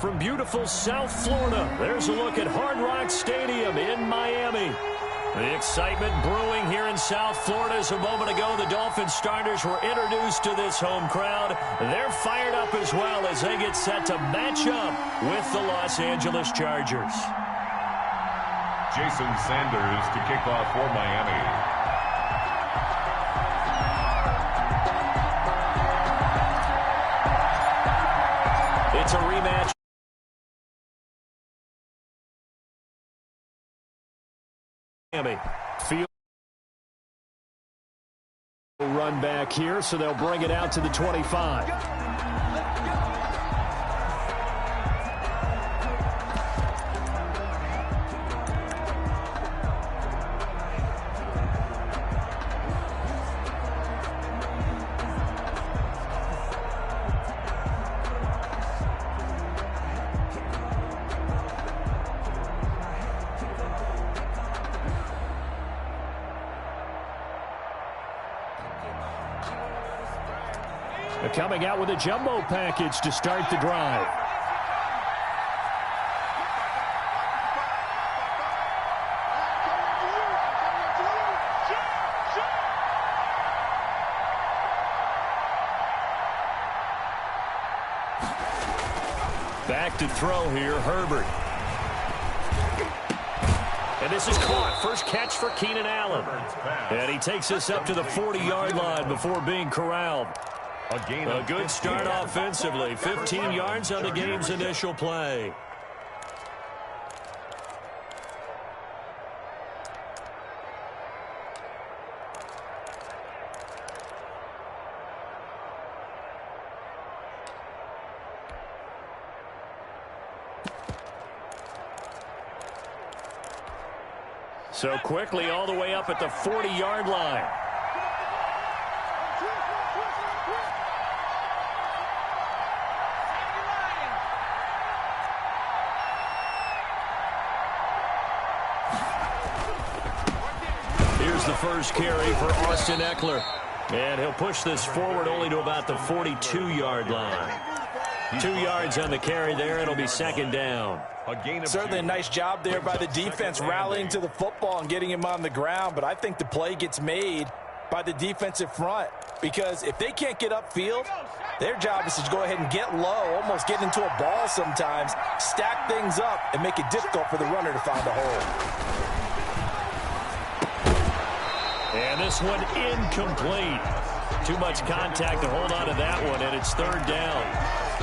from beautiful South Florida. There's a look at Hard Rock Stadium in Miami. The excitement brewing here in South Florida as a moment ago the Dolphins starters were introduced to this home crowd. They're fired up as well as they get set to match up with the Los Angeles Chargers. Jason Sanders to kick off for Miami. It's a rematch. Miami field run back here, so they'll bring it out to the 25. Coming out with a jumbo package to start the drive. Back to throw here, Herbert. And this is caught. First catch for Keenan Allen. And he takes us up to the 40-yard line before being corralled. A good start offensively. 15 yards on the game's initial play. So quickly all the way up at the 40-yard line. The first carry for Austin Eckler. And he'll push this forward only to about the 42-yard line. 2 yards on the carry there. It'll be second down. Certainly a nice job there by the defense rallying to the football and getting him on the ground. But I think the play gets made by the defensive front. Because if they can't get upfield, their job is to go ahead and get low, almost get into a ball sometimes, stack things up, and make it difficult for the runner to find a hole. And this one incomplete. Too much contact to hold on to that one, and it's third down.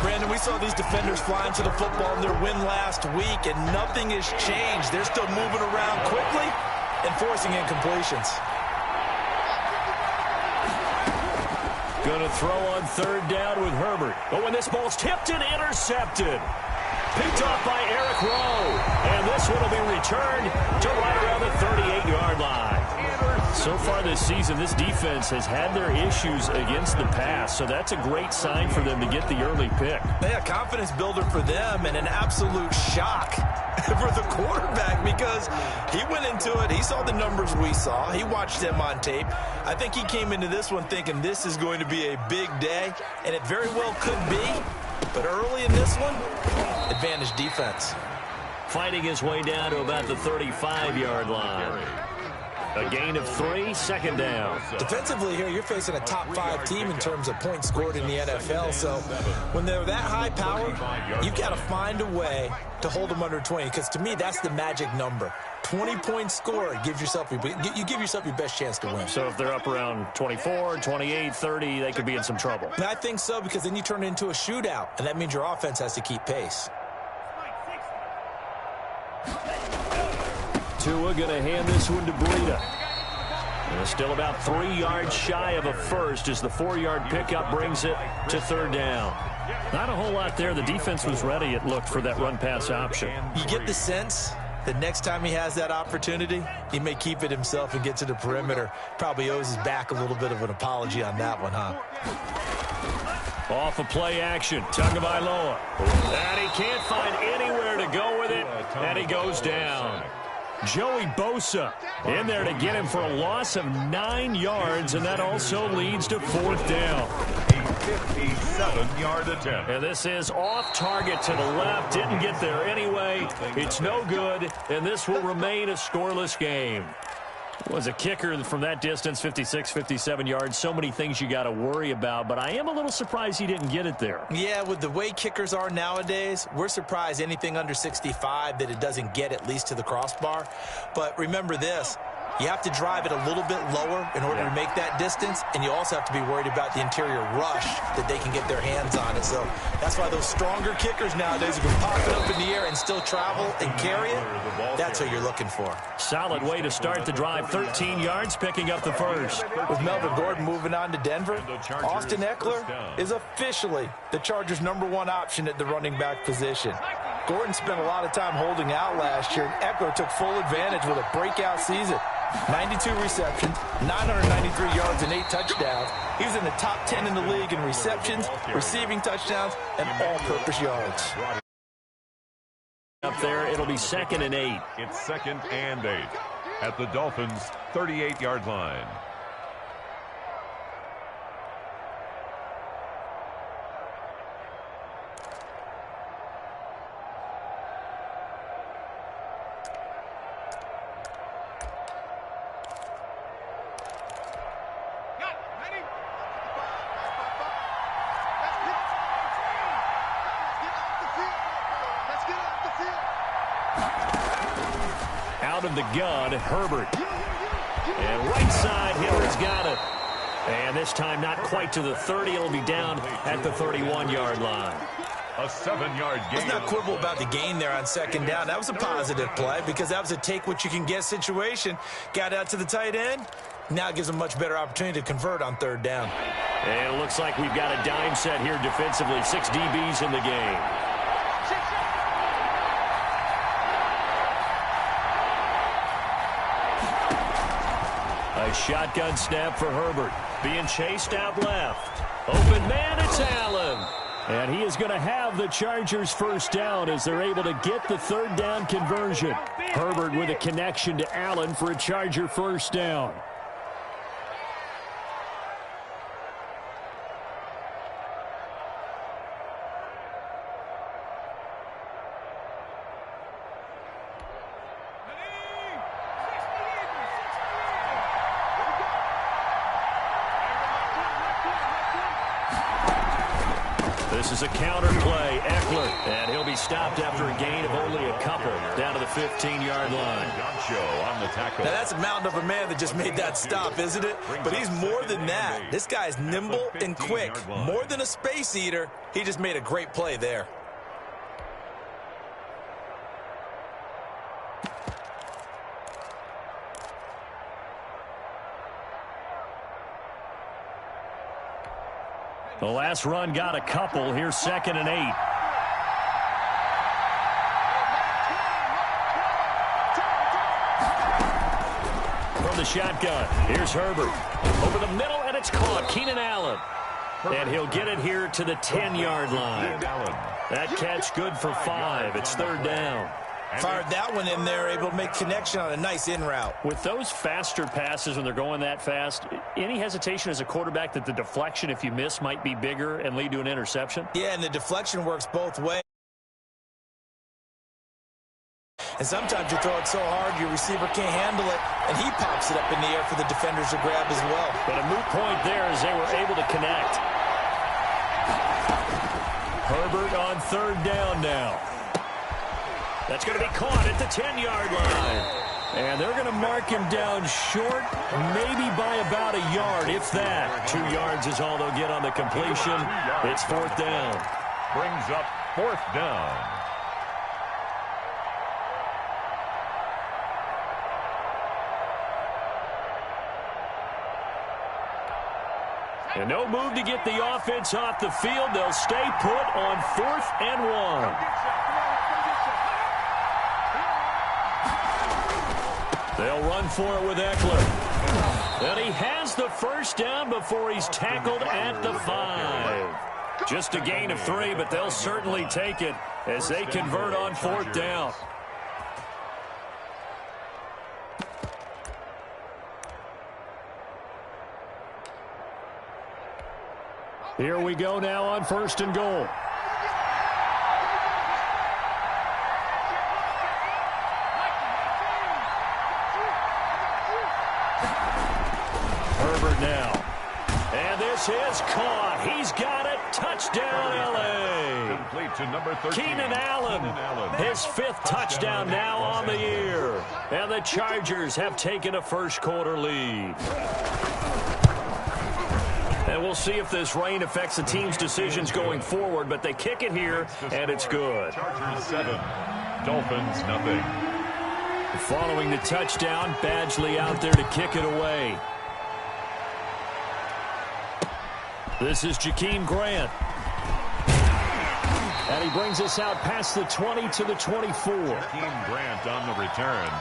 Brandon, we saw these defenders flying to the football in their win last week, and nothing has changed. They're still moving around quickly and forcing incompletions. Going to throw on third down with Herbert. But when this ball's tipped and intercepted. Picked off by Eric Rowe. And this one will be returned to right around the 38-yard line. So far this season, this defense has had their issues against the pass, so that's a great sign for them to get the early pick. Yeah, confidence builder for them and an absolute shock for the quarterback because he went into it. He saw the numbers we saw. He watched them on tape. I think he came into this one thinking this is going to be a big day, and it very well could be. But early in this one, advantage defense. Fighting his way down to about the 35-yard line. A gain of 3, second down. Defensively here, you're facing a top-5 team in terms of points scored in the NFL. So when they're that high power, you've got to find a way to hold them under 20. Because to me, that's the magic number. 20 points scored, you give yourself your best chance to win. So if they're up around 24, 28, 30, they could be in some trouble. And I think so, because then you turn it into a shootout, and that means your offense has to keep pace. Tua going to hand this one to Breida. And still about 3 yards shy of a first as the 4-yard pickup brings it to third down. Not a whole lot there. The defense was ready, it looked, for that run-pass option. You get the sense that next time he has that opportunity, he may keep it himself and get to the perimeter. Probably owes his back a little bit of an apology on that one, huh? Off of play action, Tagovailoa. And he can't find anywhere to go with it, and he goes down. Joey Bosa in there to get him for a loss of 9 yards, and that also leads to 4th down. A 57-yard attempt. And this is off target to the left. Didn't get there anyway. It's no good, and this will remain a scoreless game. Was a kicker from that distance, 56, 57 yards. So many things you got to worry about, but I am a little surprised he didn't get it there. Yeah, with the way kickers are nowadays, we're surprised anything under 65 that it doesn't get at least to the crossbar. But remember this. You have to drive it a little bit lower in order to make that distance, and you also have to be worried about the interior rush that they can get their hands on it. So that's why those stronger kickers nowadays who can pop it up in the air and still travel and carry it, that's what you're looking for. Solid way to start the drive, 13 yards, picking up the first. With Melvin Gordon moving on to Denver, Austin Eckler is officially the Chargers' #1 option at the running back position. Gordon spent a lot of time holding out last year, and Eckler took full advantage with a breakout season. 92 receptions, 993 yards, and 8 touchdowns. He was in the top 10 in the league in receptions, receiving touchdowns, and all-purpose yards. Up there, it'll be 2nd and 8. It's 2nd and 8 at the Dolphins' 38-yard line. Out of the gun, Herbert. And right side, Hiller's got it. And this time not quite to the 30. It'll be down at the 31-yard line. A 7-yard gain. Let's not quibble about the gain there on 2nd down. That was a positive play because that was a take-what-you-can-get situation. Got out to the tight end. Now it gives them a much better opportunity to convert on 3rd down. And it looks like we've got a dime set here defensively. 6 DBs in the game. A shotgun snap for Herbert. Being chased out left. Open man, it's Allen. And he is going to have the Chargers' 1st down as they're able to get the 3rd down conversion. Herbert with a connection to Allen for a Charger 1st down. This is a counter play. Eckler, and he'll be stopped after a gain of only a couple down to the 15-yard line. On the tackle. Now, that's a mountain of a man that just made that stop, isn't it? But he's more than that. This guy's nimble and quick. More than a space eater. He just made a great play there. The last run got a couple. Here's 2nd and 8. From the shotgun, here's Herbert. Over the middle, and it's caught. Keenan Allen. And he'll get it here to the 10-yard line. That catch good for 5. It's 3rd down. Fired that one in there, able to make connection on a nice in route. With those faster passes when they're going that fast, any hesitation as a quarterback that the deflection, if you miss, might be bigger and lead to an interception? Yeah, and the deflection works both ways. And sometimes you throw it so hard your receiver can't handle it, and he pops it up in the air for the defenders to grab as well. But a moot point there as they were able to connect. Herbert on 3rd down now. That's going to be caught at the 10-yard line. And they're going to mark him down short, maybe by about a yard, if that. 2 yards is all they'll get on the completion. It's 4th down. Brings up 4th down. And no move to get the offense off the field. They'll stay put on 4th and 1. They'll run for it with Eckler. And he has the 1st down before he's tackled at the 5. Just a gain of 3, but they'll certainly take it as they convert on 4th down. Here we go now on 1st and goal. Herbert now. And this is caught. He's got it. Touchdown, L.A. Complete to number 13. Keenan Allen. His 5th touchdown now on the year. And the Chargers have taken a first-quarter lead. And we'll see if this rain affects the team's decisions going forward, but they kick it here, and it's good. Chargers 7, Dolphins nothing. Following the touchdown, Badgley out there to kick it away. This is Jakeem Grant. And he brings us out past the 20 to the 24. Jakeem Grant on the return.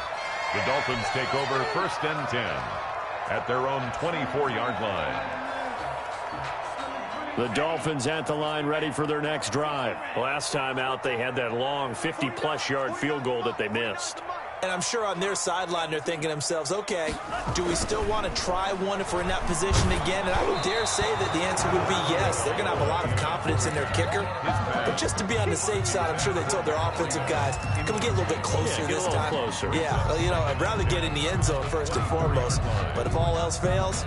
The Dolphins take over 1st and 10 at their own 24-yard line. The Dolphins at the line ready for their next drive. Last time out, they had that long 50-plus yard field goal that they missed. And I'm sure on their sideline they're thinking to themselves, okay, do we still want to try one if we're in that position again? And I would dare say that the answer would be yes. They're going to have a lot of confidence in their kicker. But just to be on the safe side, I'm sure they told their offensive guys, can we get a little bit closer this time? Closer. Yeah, well, you know, I'd rather get in the end zone first and foremost. But if all else fails,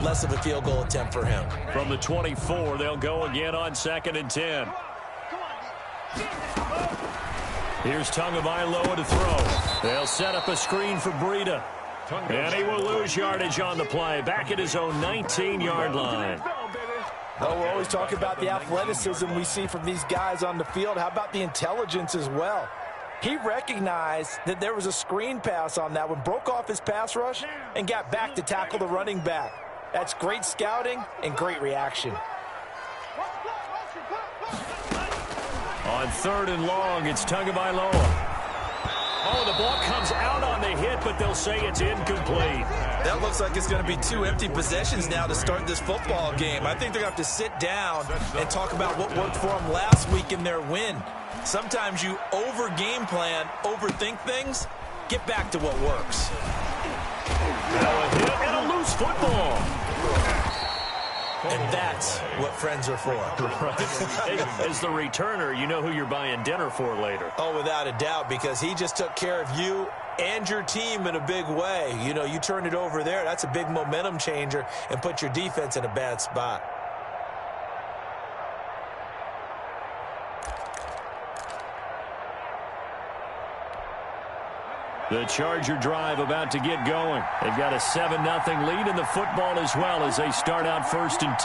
less of a field goal attempt for him. From the 24, they'll go again on 2nd and 10. Here's Tagovailoa to throw. They'll set up a screen for Breida. And he will lose yardage on the play. Back at his own 19-yard line. Well, we're always talking about the athleticism we see from these guys on the field. How about the intelligence as well? He recognized that there was a screen pass on that one, broke off his pass rush, and got back to tackle the running back. That's great scouting and great reaction. On 3rd and long, it's Tagovailoa. Oh, the ball comes out on the hit, but they'll say it's incomplete. That looks like it's going to be 2 empty possessions now to start this football game. I think they're going to have to sit down and talk about what worked for them last week in their win. Sometimes you over-game plan, overthink things, get back to what works. Now a hit and a loose football. And that's what friends are for. As the returner, you know who you're buying dinner for later. Oh, without a doubt, because he just took care of you and your team in a big way. You know, you turn it over there, that's a big momentum changer and put your defense in a bad spot. The Charger drive about to get going. They've got a 7-0 lead in the football as well as they start out 1st and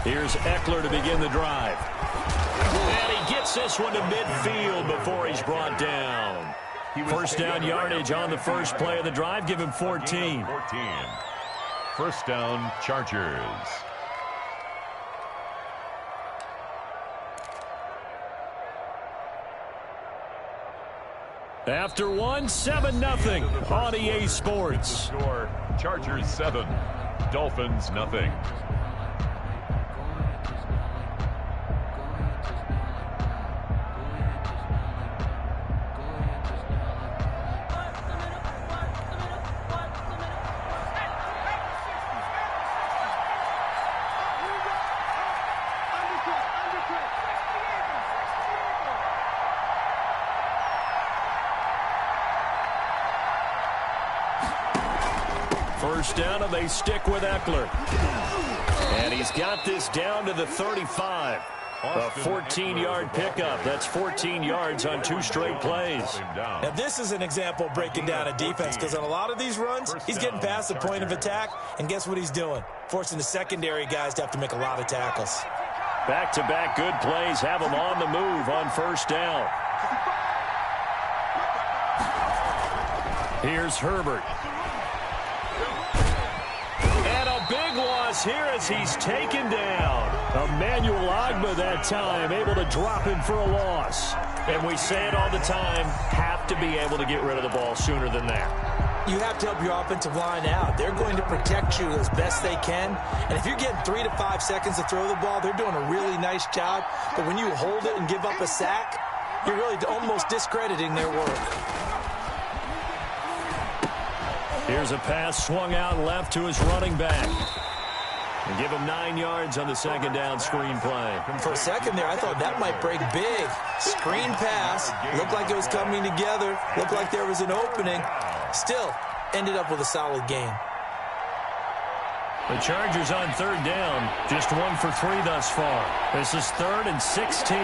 10. Here's Eckler to begin the drive. And he gets this one to midfield before he's brought down. First down yardage on the first play of the drive. Give him 14. 1st down, Chargers. After 7-0 on EA Sports. Score, Chargers 7, Dolphins nothing. First down, and they stick with Eckler. And he's got this down to the 35. A 14-yard pickup. That's 14 yards on 2 straight plays. Now, this is an example of breaking down a defense, because on a lot of these runs, he's getting past the point of attack, and guess what he's doing? Forcing the secondary guys to have to make a lot of tackles. Back-to-back good plays have him on the move on first down. Here's Herbert. And a big loss here as he's taken down. Emmanuel Ogbah that time, able to drop him for a loss. And we say it all the time, have to be able to get rid of the ball sooner than that. You have to help your offensive line out. They're going to protect you as best they can. And if you're getting 3 to 5 seconds to throw the ball, they're doing a really nice job. But when you hold it and give up a sack, you're really almost discrediting their work. Here's a pass swung out left to his running back. And give him 9 yards on the second down screen play. For a second there, I thought that might break big. Screen pass. Looked like it was coming together. Looked like there was an opening. Still, ended up with a solid gain. The Chargers on third down. Just 1 for 3 thus far. This is 3rd and 16.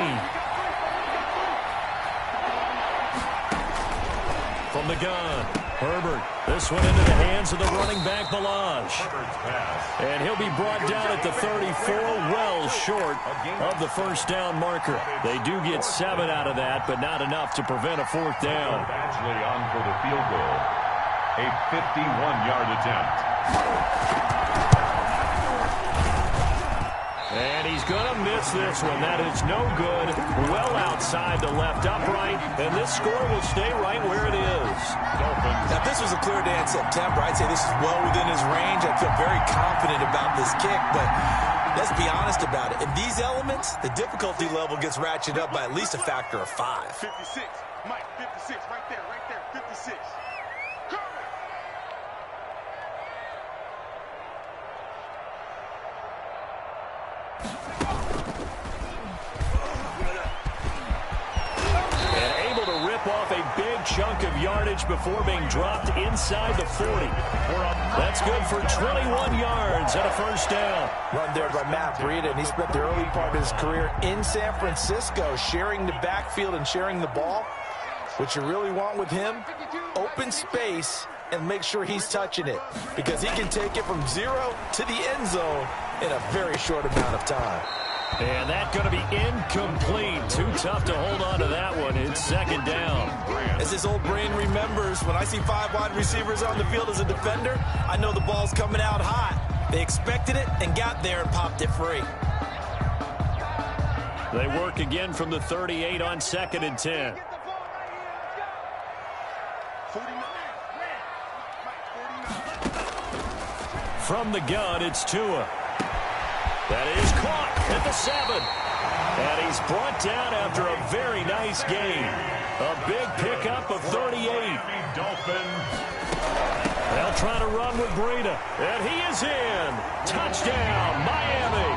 From the gun, Herbert. This one into the hands of the running back, Balaj. And he'll be brought down at the 34, well short of the first down marker. They do get 7 out of that, but not enough to prevent a 4th down. Actually on for the field goal. A 51-yard attempt. And he's going to miss this one. That is no good. Well outside the left upright. And this score will stay right where it is. Dolphins. Now, if this was a clear day in September, I'd say this is well within his range. I feel very confident about this kick. But let's be honest about it. In these elements, the difficulty level gets ratcheted up by at least a factor of 5. 56. Mike, 56. Right there. 56. Off a big chunk of yardage before being dropped inside the 40. That's good for 21 yards and a first down. Run there by Matt Breida, and he spent the early part of his career in San Francisco sharing the backfield and sharing the ball. What you really want with him, open space and make sure he's touching it, because he can take it from 0 to the end zone in a very short amount of time. And that's going to be incomplete. Too tough to hold on to that one. It's second down. As his old brain remembers, when I see 5 wide receivers on the field as a defender, I know the ball's coming out hot. They expected it and got there and popped it free. They work again from the 38 on 2nd and 10. From the gun, it's Tua. That is caught at the 7. And he's brought down after a very nice gain. A big pickup of 38. Dolphins. They'll try to run with Breida. And he is in. Touchdown, Miami.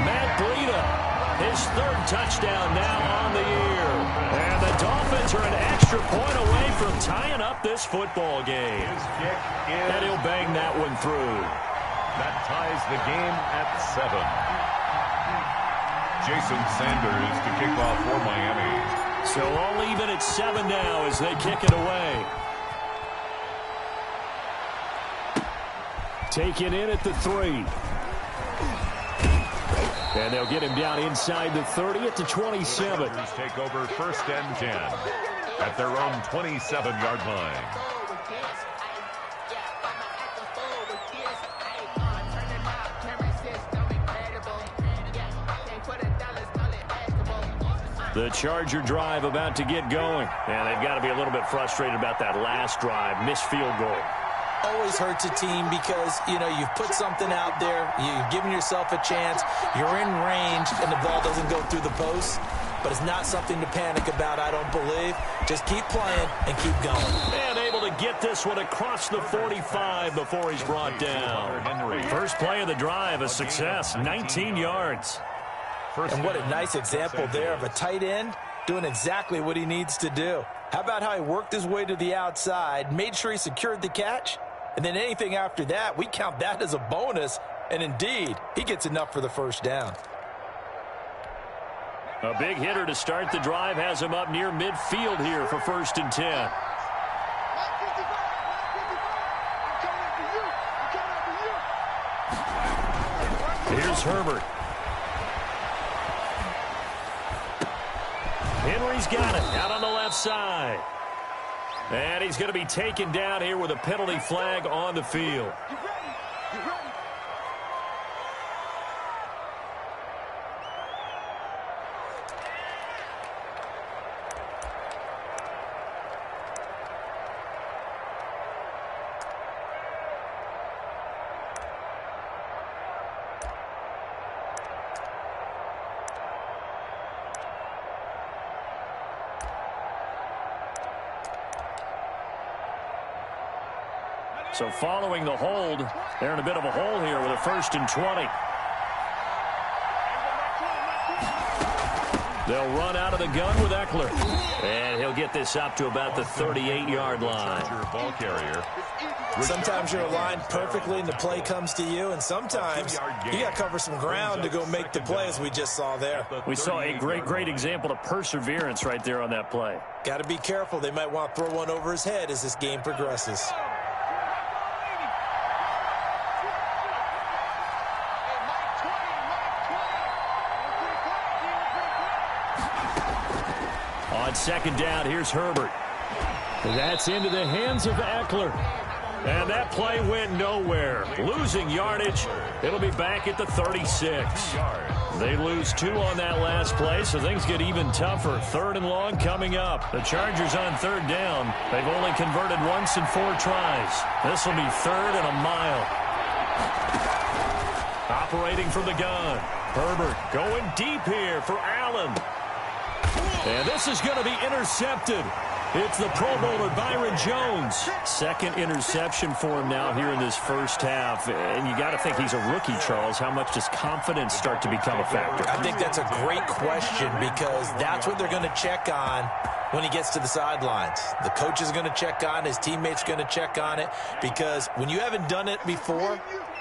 Matt Breida, his 3rd touchdown now on the year. And the Dolphins are an extra point away from tying up this football game. And he'll bang that one through. That ties the game at 7. Jason Sanders to kick off for Miami. So all even at 7 now as they kick it away. Taken in at the 3. And they'll get him down inside the 30 at the 27. Chargers take over 1st and 10 at their own 27-yard line. The Charger drive about to get going. And they've got to be a little bit frustrated about that last drive. Missed field goal. Always hurts a team because, you know, you've put something out there. You've given yourself a chance. You're in range, and the ball doesn't go through the post. But it's not something to panic about, I don't believe. Just keep playing and keep going. And able to get this one across the 45 before he's brought down. First play of the drive, a success, 19 yards. And what a nice example there of a tight end doing exactly what he needs to do. How about how he worked his way to the outside, made sure he secured the catch, and then anything after that, we count that as a bonus. And indeed, he gets enough for the first down. A big hitter to start the drive has him up near midfield here for 1st and 10. Here's Herbert. Henry's got it out on the left side. And he's going to be taken down here with a penalty flag on the field. So following the hold, they're in a bit of a hole here with a 1st and 20. They'll run out of the gun with Eckler. And he'll get this up to about the 38-yard line. Ball carrier. Sometimes you're aligned perfectly and the play comes to you, and sometimes you got to cover some ground to go make the play, as we just saw there. We saw a great example of perseverance right there on that play. Got to be careful. They might want to throw one over his head as this game progresses. On 2nd down, here's Herbert. That's into the hands of Eckler. And that play went nowhere. Losing yardage. It'll be back at the 36. They lose 2 on that last play, so things get even tougher. 3rd and long coming up. The Chargers on 3rd down. They've only converted once in 4 tries. This will be 3rd and a mile. Operating from the gun. Herbert going deep here for Allen. And this is going to be intercepted. It's the Pro Bowler Byron Jones. 2nd interception for him now here in this first half. And you got to think he's a rookie, Charles. How much does confidence start to become a factor? I think that's a great question, because that's what they're going to check on when he gets to the sidelines. The coach is going to check on, his teammates going to check on it, because when you haven't done it before,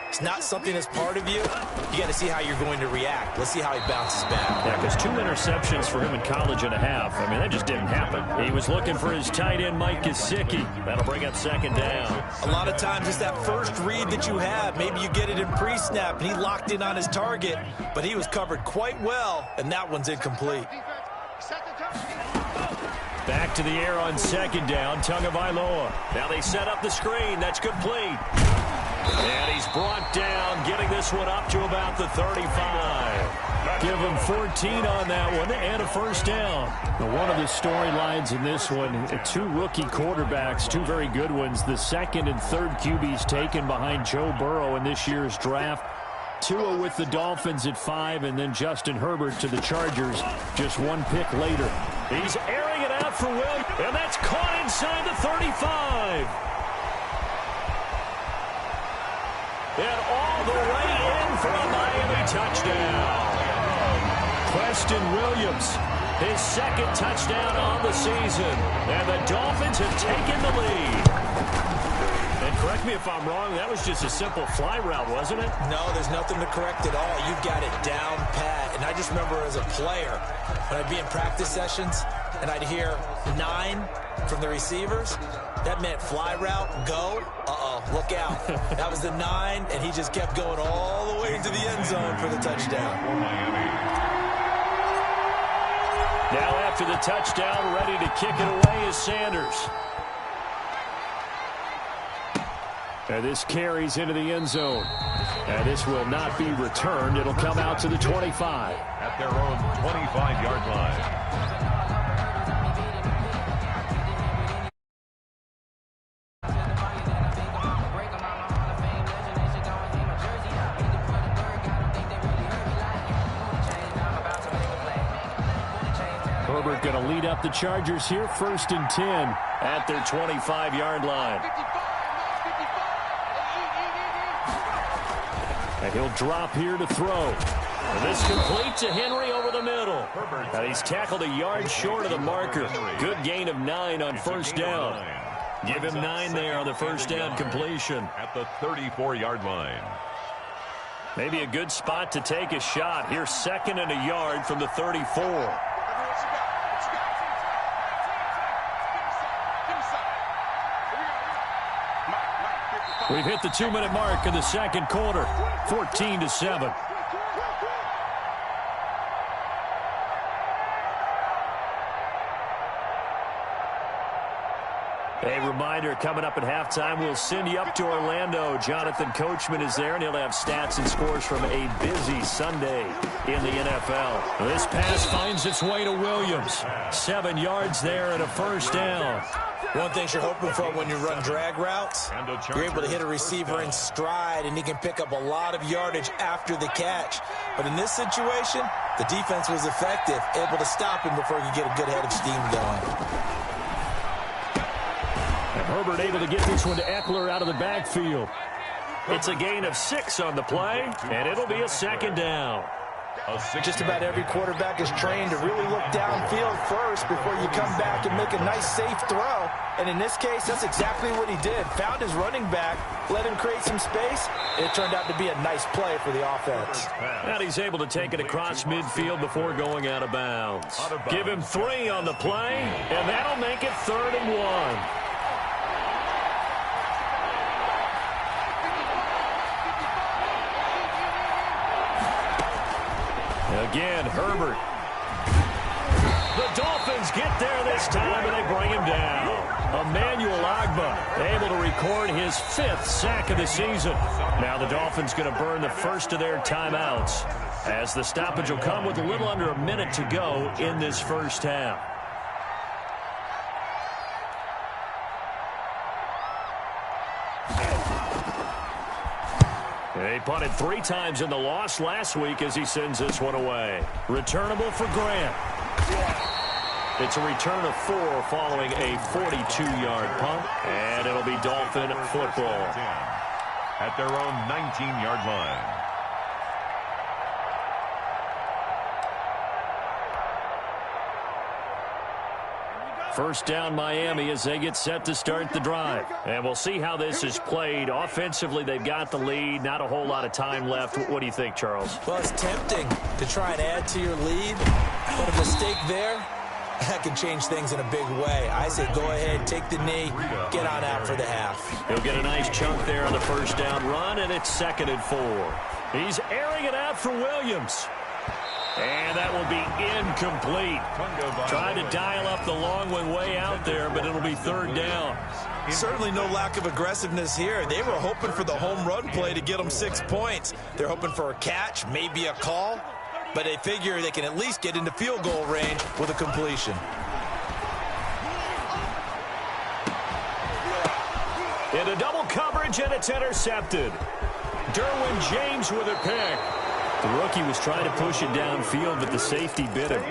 it's not something that's part of you. You got to see how you're going to react. Let's see how he bounces back. Yeah, because 2 interceptions for him in college and a half. I mean, that just didn't happen. He was looking for his tight end, Mike Gesicki. That'll bring up 2nd down. A lot of times it's that first read that you have. Maybe you get it in pre-snap, and he locked in on his target, but he was covered quite well, and that one's incomplete. Back to the air on 2nd down, Tagovailoa. Now they set up the screen. That's complete. And he's brought down, getting this one up to about the 35. Give him 14 on that one and a 1st down. Now, one of the storylines in this one, 2 rookie quarterbacks, 2 very good ones. The 2nd and 3rd QBs taken behind Joe Burrow in this year's draft. Tua with the Dolphins at 5, and then Justin Herbert to the Chargers just 1 pick later. He's airing it out for Williams, and that's caught inside the 35. And all the way in for a Miami touchdown. Preston Williams, his 2nd touchdown on the season. And the Dolphins have taken the lead. And correct me if I'm wrong, that was just a simple fly route, wasn't it? No, there's nothing to correct at all. You've got it down pat. And I just remember as a player, when I'd be in practice sessions, and I'd hear 9 from the receivers, that meant fly route, go, look out. That was the 9, and he just kept going all the way into the end zone for the touchdown. Now after the touchdown, ready to kick it away is Sanders. And this carries into the end zone. And this will not be returned. It'll come out to the 25. At their own 25-yard line. Herbert going to lead up the Chargers here, 1st and 10 at their 25-yard line. And he'll drop here to throw. And this complete to Henry over the middle. And he's tackled a yard short of the marker. Good gain of 9 on 1st down. Give him 9 there on the 1st down completion. At the 34-yard line. Maybe a good spot to take a shot. Here's 2nd and a yard from the 34. We've hit the 2-minute mark in the 2nd quarter, 14-7. A reminder, coming up at halftime, we'll send you up to Orlando. Jonathan Coachman is there, and he'll have stats and scores from a busy Sunday in the NFL. This pass finds its way to Williams. 7 yards there and a 1st down. One thing you're hoping for when you run drag routes, you're able to hit a receiver in stride, and he can pick up a lot of yardage after the catch. But in this situation, the defense was effective, able to stop him before he could get a good head of steam going. Herbert able to get this one to Eckler out of the backfield. It's a gain of 6 on the play, and it'll be a second down. Just about every quarterback is trained to really look downfield first before you come back and make a nice, safe throw. And in this case, that's exactly what he did. Found his running back, let him create some space. It turned out to be a nice play for the offense. And he's able to take it across midfield before going out of bounds. Give him 3 on the play, and that'll make it 3rd and 1. Again, Herbert. The Dolphins get there this time, and they bring him down. Emmanuel Ogbah able to record his 5th sack of the season. Now the Dolphins going to burn the first of their timeouts, as the stoppage will come with a little under a minute to go in this first half. They punted 3 times in the loss last week as he sends this one away. Returnable for Grant. It's a return of 4 following a 42-yard punt, and it'll be Dolphin football. At their own 19-yard line. First down Miami as they get set to start the drive. And we'll see how this is played. Offensively, they've got the lead. Not a whole lot of time left. What do you think, Charles? Well, it's tempting to try and add to your lead. But a mistake there, that can change things in a big way. I say go ahead, take the knee, get on out for the half. He'll get a nice chunk there on the first down run, and it's 2nd and 4. He's airing it out for Williams. And that will be incomplete. Tried to dial up the long one way out there, but it'll be 3rd down. Certainly no lack of aggressiveness here. They were hoping for the home run play to get them 6 points. They're hoping for a catch, maybe a call, but they figure they can at least get into field goal range with a completion. Into double coverage, and it's intercepted. Derwin James with a pick. The rookie was trying to push it downfield, but the safety bit him.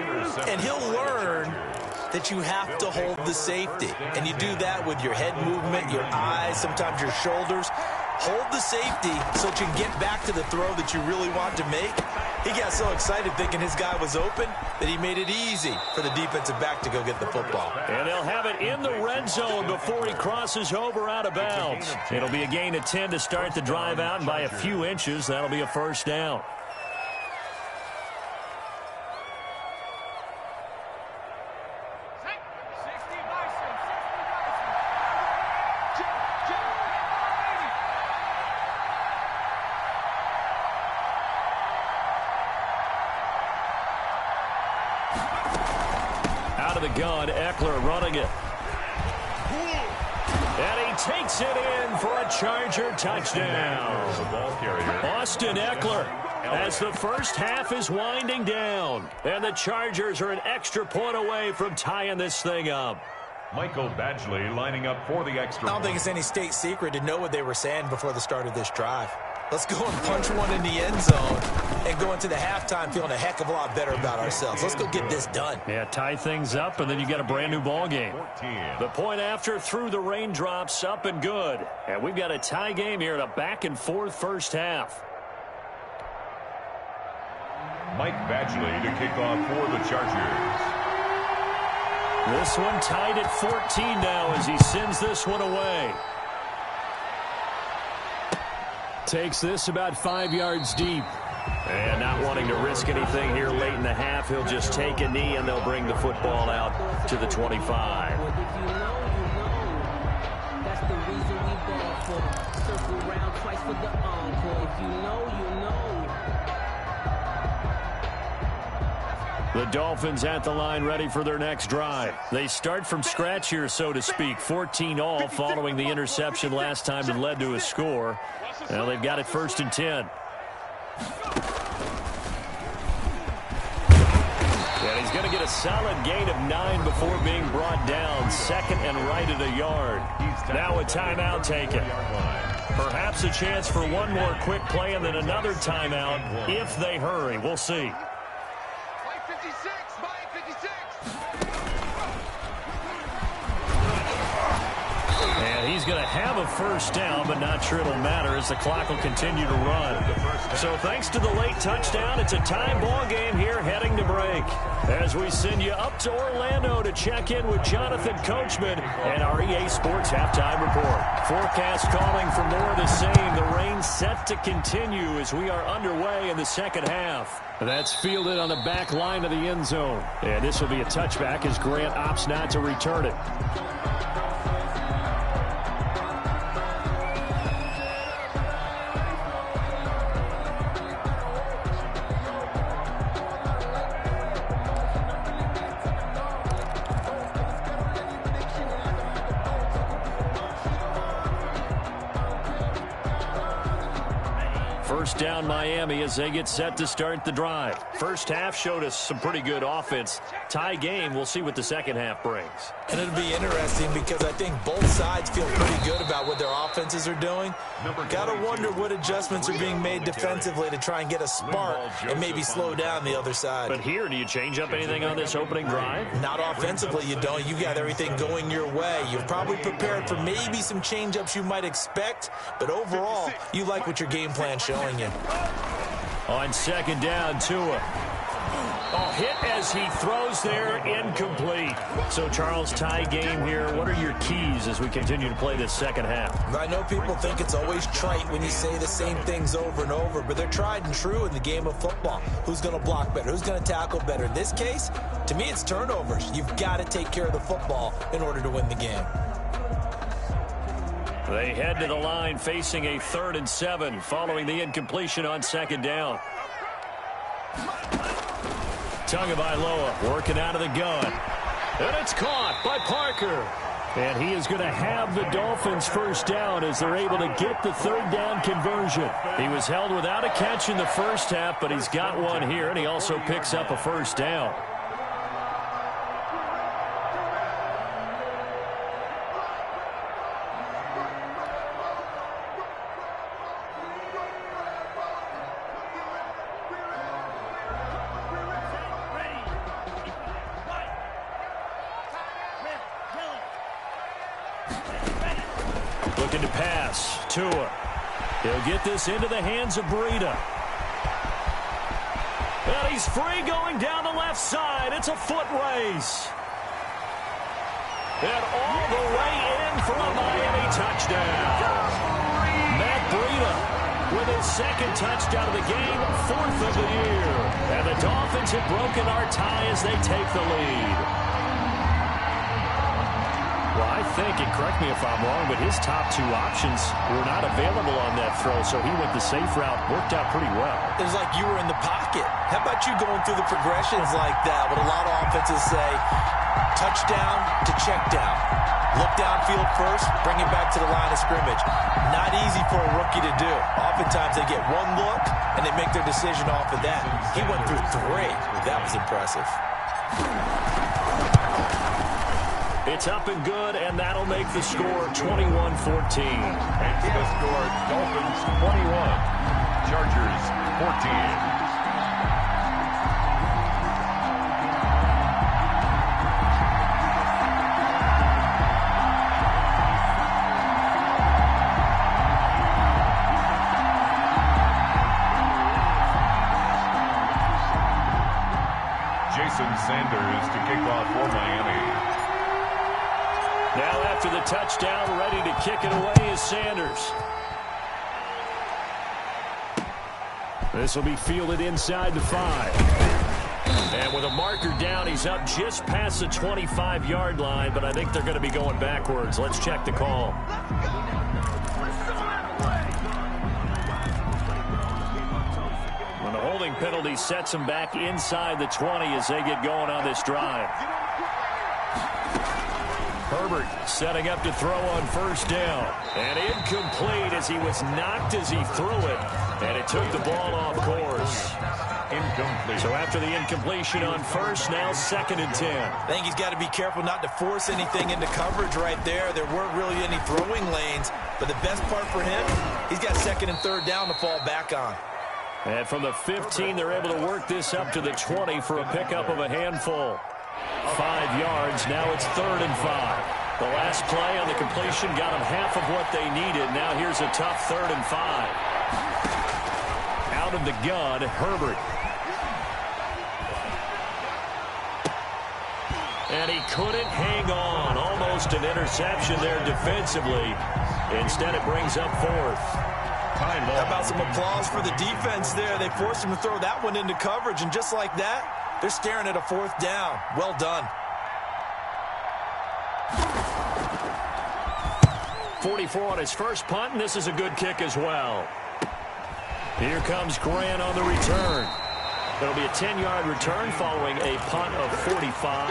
And he'll learn that you have to hold the safety. And you do that with your head movement, your eyes, sometimes your shoulders. Hold the safety so that you can get back to the throw that you really want to make. He got so excited thinking his guy was open that he made it easy for the defensive back to go get the football. And they'll have it in the red zone before he crosses over out of bounds. It'll be a gain of 10 to start the drive out, and by a few inches, that'll be a first down. Gun, Eckler running it. And he takes it in for a Charger touchdown. The ball carrier. Austin Eckler, as the first half is winding down. And the Chargers are an extra point away from tying this thing up. Michael Badgley lining up for the extra. I don't think it's any state secret to know what they were saying before the start of this drive. Let's go and punch one in the end zone and go into the halftime feeling a heck of a lot better about ourselves. Let's go get this done. Yeah, tie things up, and then you get a brand new ball game. 14. The point after through the raindrops, up and good. And we've got a tie game here in a back-and-forth first half. Mike Badgley to kick off for the Chargers. This one tied at 14 now as he sends this one away. Takes this about 5 yards deep. And not wanting to risk anything here late in the half, he'll just take a knee and they'll bring the football out to the 25. That's the reason we ball for. Circle round twice for the encore. If you know, you know. The Dolphins at the line ready for their next drive. They start from scratch here, so to speak. 14 all following the interception last time that led to a score. Now they've got it 1st and 10. And he's going to get a solid gain of 9 before being brought down. 2nd and right at a yard. Now a timeout taken. Perhaps a chance for one more quick play and then another timeout if they hurry. We'll see. He's going to have a first down, but not sure it'll matter as the clock will continue to run. So thanks to the late touchdown, it's a tie ball game here heading to break. As we send you up to Orlando to check in with Jonathan Coachman and our EA Sports Halftime Report. Forecast calling for more of the same. The rain set to continue as we are underway in the second half. That's fielded on the back line of the end zone. And this will be a touchback as Grant opts not to return it. First down Miami as they get set to start the drive. First half showed us some pretty good offense. Tie game, we'll see what the second half brings. And it'll be interesting because I think both sides feel pretty good about what their offenses are doing. Got to wonder what adjustments are being made defensively to try and get a spark and maybe slow down the other side. But here, do you change up anything on this opening drive? Not offensively, you don't. You got everything going your way. You're probably prepared for maybe some change-ups you might expect, but overall, you like what your game plan's showing you. On second down, Tua. Oh, hit as he throws there, incomplete. So, Charles, tie game here. What are your keys as we continue to play this second half? I know people think it's always trite when you say the same things over and over, but they're tried and true in the game of football. Who's going to block better? Who's going to tackle better? In this case, to me, it's turnovers. You've got to take care of the football in order to win the game. They head to the line facing a 3rd and 7 following the incompletion on second down. Tagovailoa working out of the gun. And it's caught by Parker. And he is going to have the Dolphins first down as they're able to get the 3rd down conversion. He was held without a catch in the first half, but he's got one here, and he also picks up a first down. Looking to pass. Tua. He'll get this into the hands of Breida. And he's free going down the left side. It's a foot race. And all the way in for a Miami touchdown. Matt Breida with his second touchdown of the game, 4th of the year. And the Dolphins have broken our tie as they take the lead. Well, I think, and correct me if I'm wrong, but his top 2 options were not available on that throw, so he went the safe route. Worked out pretty well. It was like you were in the pocket. How about you going through the progressions like that? What a lot of offenses say, touchdown to check down. Look downfield first, bring it back to the line of scrimmage. Not easy for a rookie to do. Oftentimes they get one look, and they make their decision off of that. He went through 3. That was impressive. It's up and good, and that'll make the score 21-14. And the score, Dolphins 21, Chargers 14. Jason Sanders to kick off for Miami. Now after the touchdown, ready to kick it away is Sanders. This will be fielded inside the 5. And with a marker down, he's up just past the 25-yard line, but I think they're going to be going backwards. Let's check the call. When the holding penalty sets them back inside the 20 as they get going on this drive. Herbert setting up to throw on first down. And incomplete as he was knocked as he threw it. And it took the ball off course. Incomplete. So after the incompletion on first, now 2nd and 10. I think he's got to be careful not to force anything into coverage right there. There weren't really any throwing lanes. But the best part for him, he's got 2nd and 3rd down to fall back on. And from the 15, they're able to work this up to the 20 for a pickup of a handful. 5 yards. Now it's 3rd and 5. The last play on the completion got them half of what they needed. Now here's a tough 3rd and 5. Out of the gun, Herbert. And he couldn't hang on. Almost an interception there defensively. Instead, it brings up 4th. How about some applause for the defense there? They forced him to throw that one into coverage, and just like that, they're staring at a 4th down. Well done. 44 on his first punt, and this is a good kick as well. Here comes Grant on the return. It'll be a 10-yard return following a punt of 45.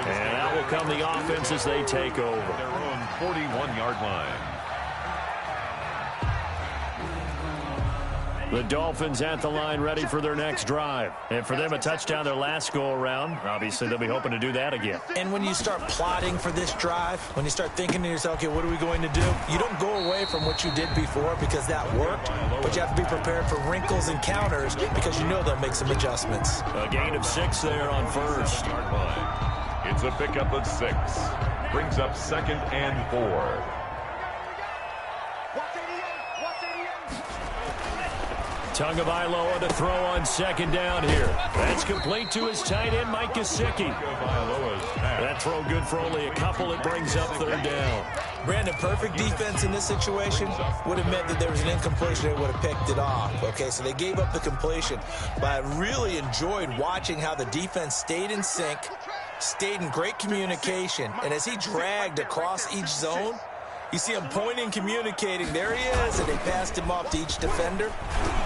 And out will come the offense as they take over. Their own 41-yard line. The Dolphins at the line ready for their next drive. And for them, a touchdown their last go-around. Obviously, they'll be hoping to do that again. And when you start plotting for this drive, when you start thinking to yourself, okay, what are we going to do? You don't go away from what you did before because that worked, but you have to be prepared for wrinkles and counters because you know they'll make some adjustments. A gain of 6 there on first. It's a pickup of 6. Brings up 2nd and 4. Tagovailoa to throw on 2nd down here. That's complete to his tight end, Mike Gesicki. That throw good for only a couple. It brings up 3rd down. Brandon, perfect defense in this situation would have meant that there was an incompletion. They would have picked it off. Okay, so they gave up the completion. But I really enjoyed watching how the defense stayed in sync, stayed in great communication. And as he dragged across each zone, you see him pointing, communicating. There he is, and they passed him off to each defender.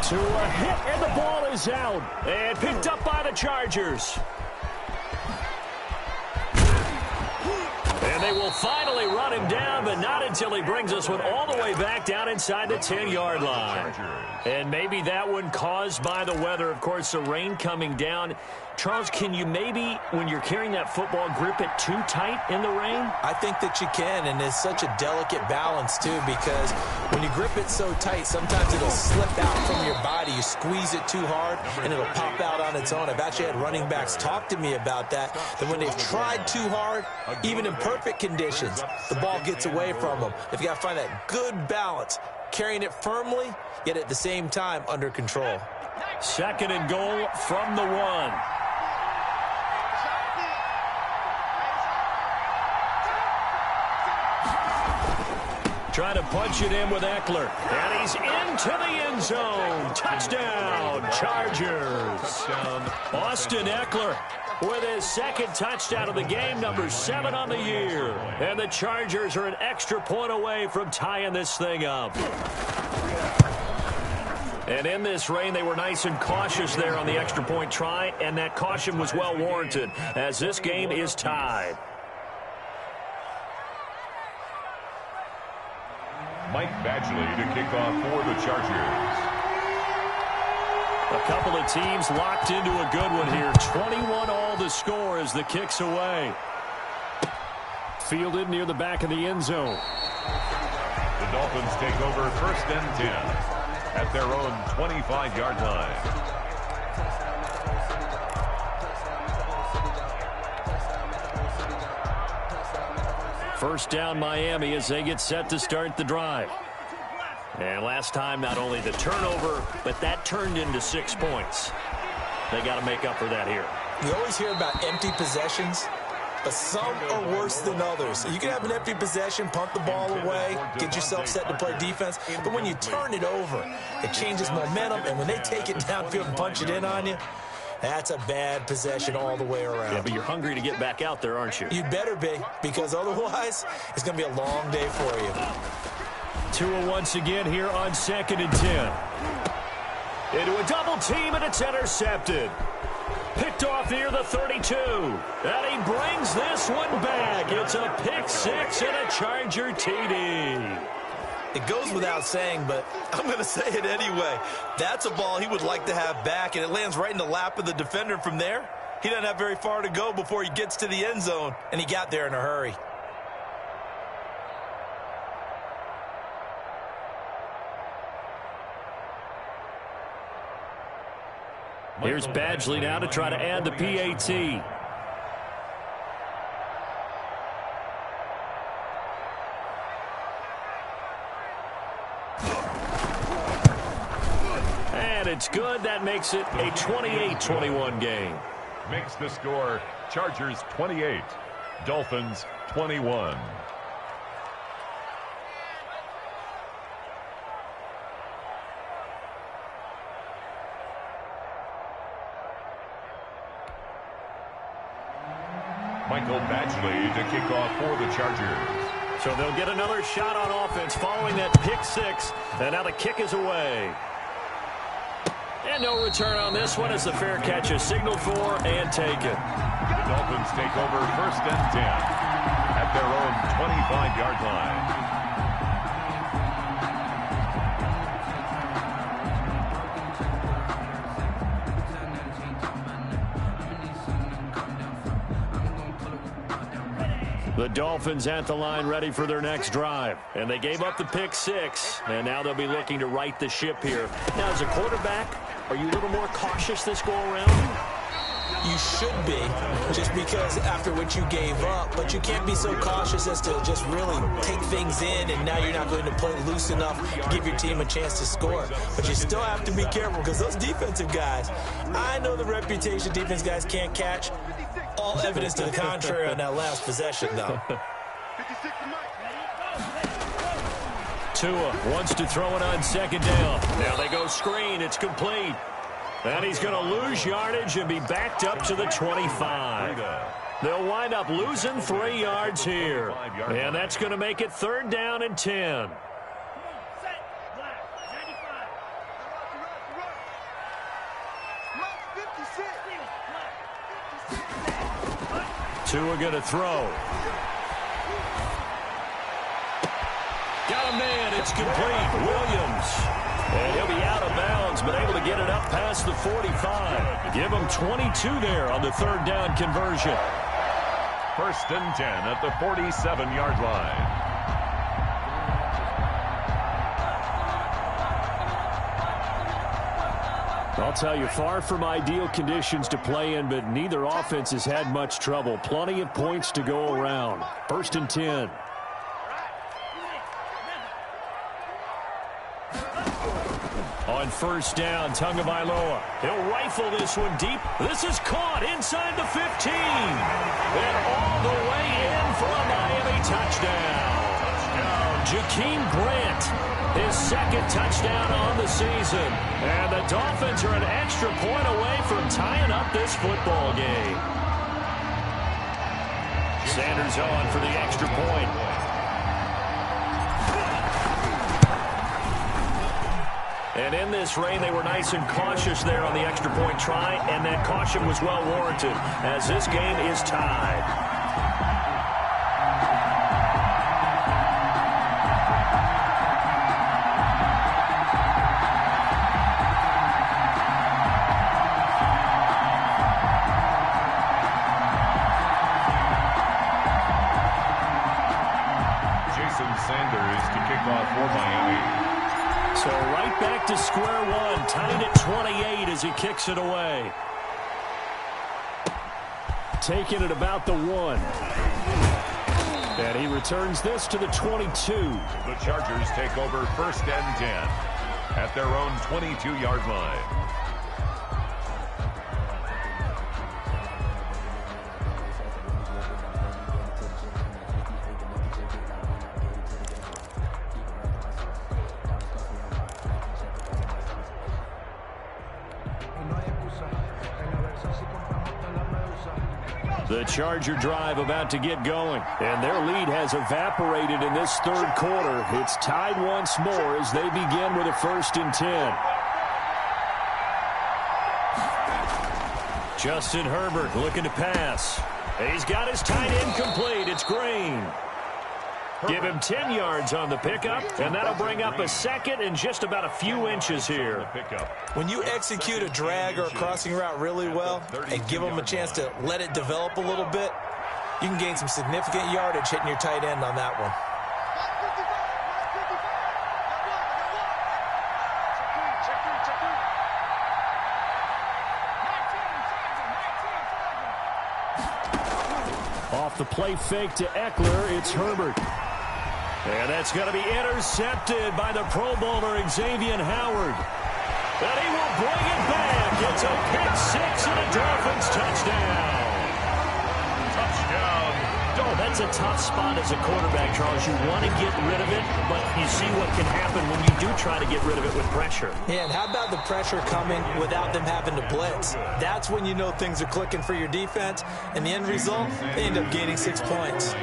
To a hit, and the ball is out. And picked up by the Chargers. And they will finally run him down, but not until he brings us one all the way back down inside the 10-yard line. And maybe that one caused by the weather. Of course, the rain coming down. Charles, can you maybe, when you're carrying that football, grip it too tight in the rain? I think that you can, and it's such a delicate balance, too, because when you grip it so tight, sometimes it'll slip out from your body. You squeeze it too hard, and it'll pop out on its own. I've actually had running backs talk to me about that when they've tried too hard, even in perfect conditions, the ball gets away from them. They've got to find that good balance, carrying it firmly, yet at the same time under control. 2nd and goal from the 1. Try to punch it in with Eckler. And he's into the end zone. Touchdown, Chargers. Touchdown. Austin Eckler with his 2nd touchdown of the game, number 7 on the year. And the Chargers are an extra point away from tying this thing up. And in this rain, they were nice and cautious there on the extra point try, and that caution was well warranted as this game is tied. Mike Badgley to kick off for the Chargers. A couple of teams locked into a good one here. 21 all the score as the kick's away. Fielded near the back of the end zone. The Dolphins take over 1st and 10 at their own 25-yard line. First down Miami as they get set to start the drive. And last time, not only the turnover, but that turned into 6 points. They got to make up for that here. You always hear about empty possessions, but some are worse than others. You can have an empty possession, punt the ball away, get yourself set to play defense, but when you turn it over, it changes momentum, and when they take it downfield and punch it in on you, that's a bad possession all the way around. Yeah, but you're hungry to get back out there, aren't you? You'd better be, because otherwise, it's going to be a long day for you. Tua once again here on 2nd and 10. Into a double team, and it's intercepted. Picked off near the 32. And he brings this one back. It's a pick 6 and a Charger TD. It goes without saying, but I'm going to say it anyway. That's a ball he would like to have back, and it lands right in the lap of the defender from there. He doesn't have very far to go before he gets to the end zone, and he got there in a hurry. Here's Badgley now to try to add the PAT. 2nd 2 2 And it's good. That makes it a 28-21 game. Makes the score Chargers 28, Dolphins 21. Michael Badgley to kick off for the Chargers. So they'll get another shot on offense following that pick six. And now the kick is away. And no return on this one as the fair catch is signaled for and taken. The Dolphins take over 1st and 10 at their own 25-yard line. The Dolphins at the line ready for their next drive. And they gave up the pick six. And now they'll be looking to right the ship here. Now, as a quarterback, are you a little more cautious this go-around? You should be, just because after what you gave up. But you can't be so cautious as to just really take things in, and now you're not going to play loose enough to give your team a chance to score. But you still have to be careful because those defensive guys, I know the reputation defense guys can't catch. All evidence to the contrary on that last possession, though. Tua wants to throw it on 2nd down. Now they go screen. It's complete. And he's going to lose yardage and be backed up to the 25. They'll wind up losing 3 yards here. And that's going to make it 3rd down and 10. Tua going to throw. Got a man. It's complete. Williams. And he'll be out of bounds, but able to get it up past the 45. Give him 22 there on the 3rd down conversion. 1st and 10 at the 47-yard line. I'll tell you, far from ideal conditions to play in, but neither offense has had much trouble. Plenty of points to go around. 1st and 10. On 1st down, Tagovailoa. He'll rifle this one deep. This is caught inside the 15. And all the way in for a Miami touchdown. Jakeem Grant, his 2nd touchdown on the season. And the Dolphins are an extra point away from tying up this football game. Sanders on for the extra point. And in this rain, they were nice and cautious there on the extra point try, and that caution was well warranted as this game is tied. Sanders to kick off for Miami. So right back to square one, tied at 28 as he kicks it away. Taking it about the 1. And he returns this to the 22. The Chargers take over 1st and 10 at their own 22-yard line. The Charger drive about to get going, and their lead has evaporated in this 3rd quarter. It's tied once more as they begin with a 1st and 10. Justin Herbert looking to pass. He's got his tight end complete. It's Green. Give him 10 yards on the pickup, and that'll bring up a 2nd and just about a few inches here. When you execute a drag or a crossing route really well and give them a chance to let it develop a little bit, you can gain some significant yardage hitting your tight end on that one. Off the play fake to Eckler, it's Herbert. And that's going to be intercepted by the Pro Bowler Xavier Howard. And he will bring it back. It's a pick six and a Dolphins touchdown. Touchdown. That's a tough spot as a quarterback, Charles. You want to get rid of it, but you see what can happen when you do try to get rid of it with pressure. Yeah, and how about the pressure coming without them having to blitz? That's when you know things are clicking for your defense, and the end result, they end up gaining 6 points.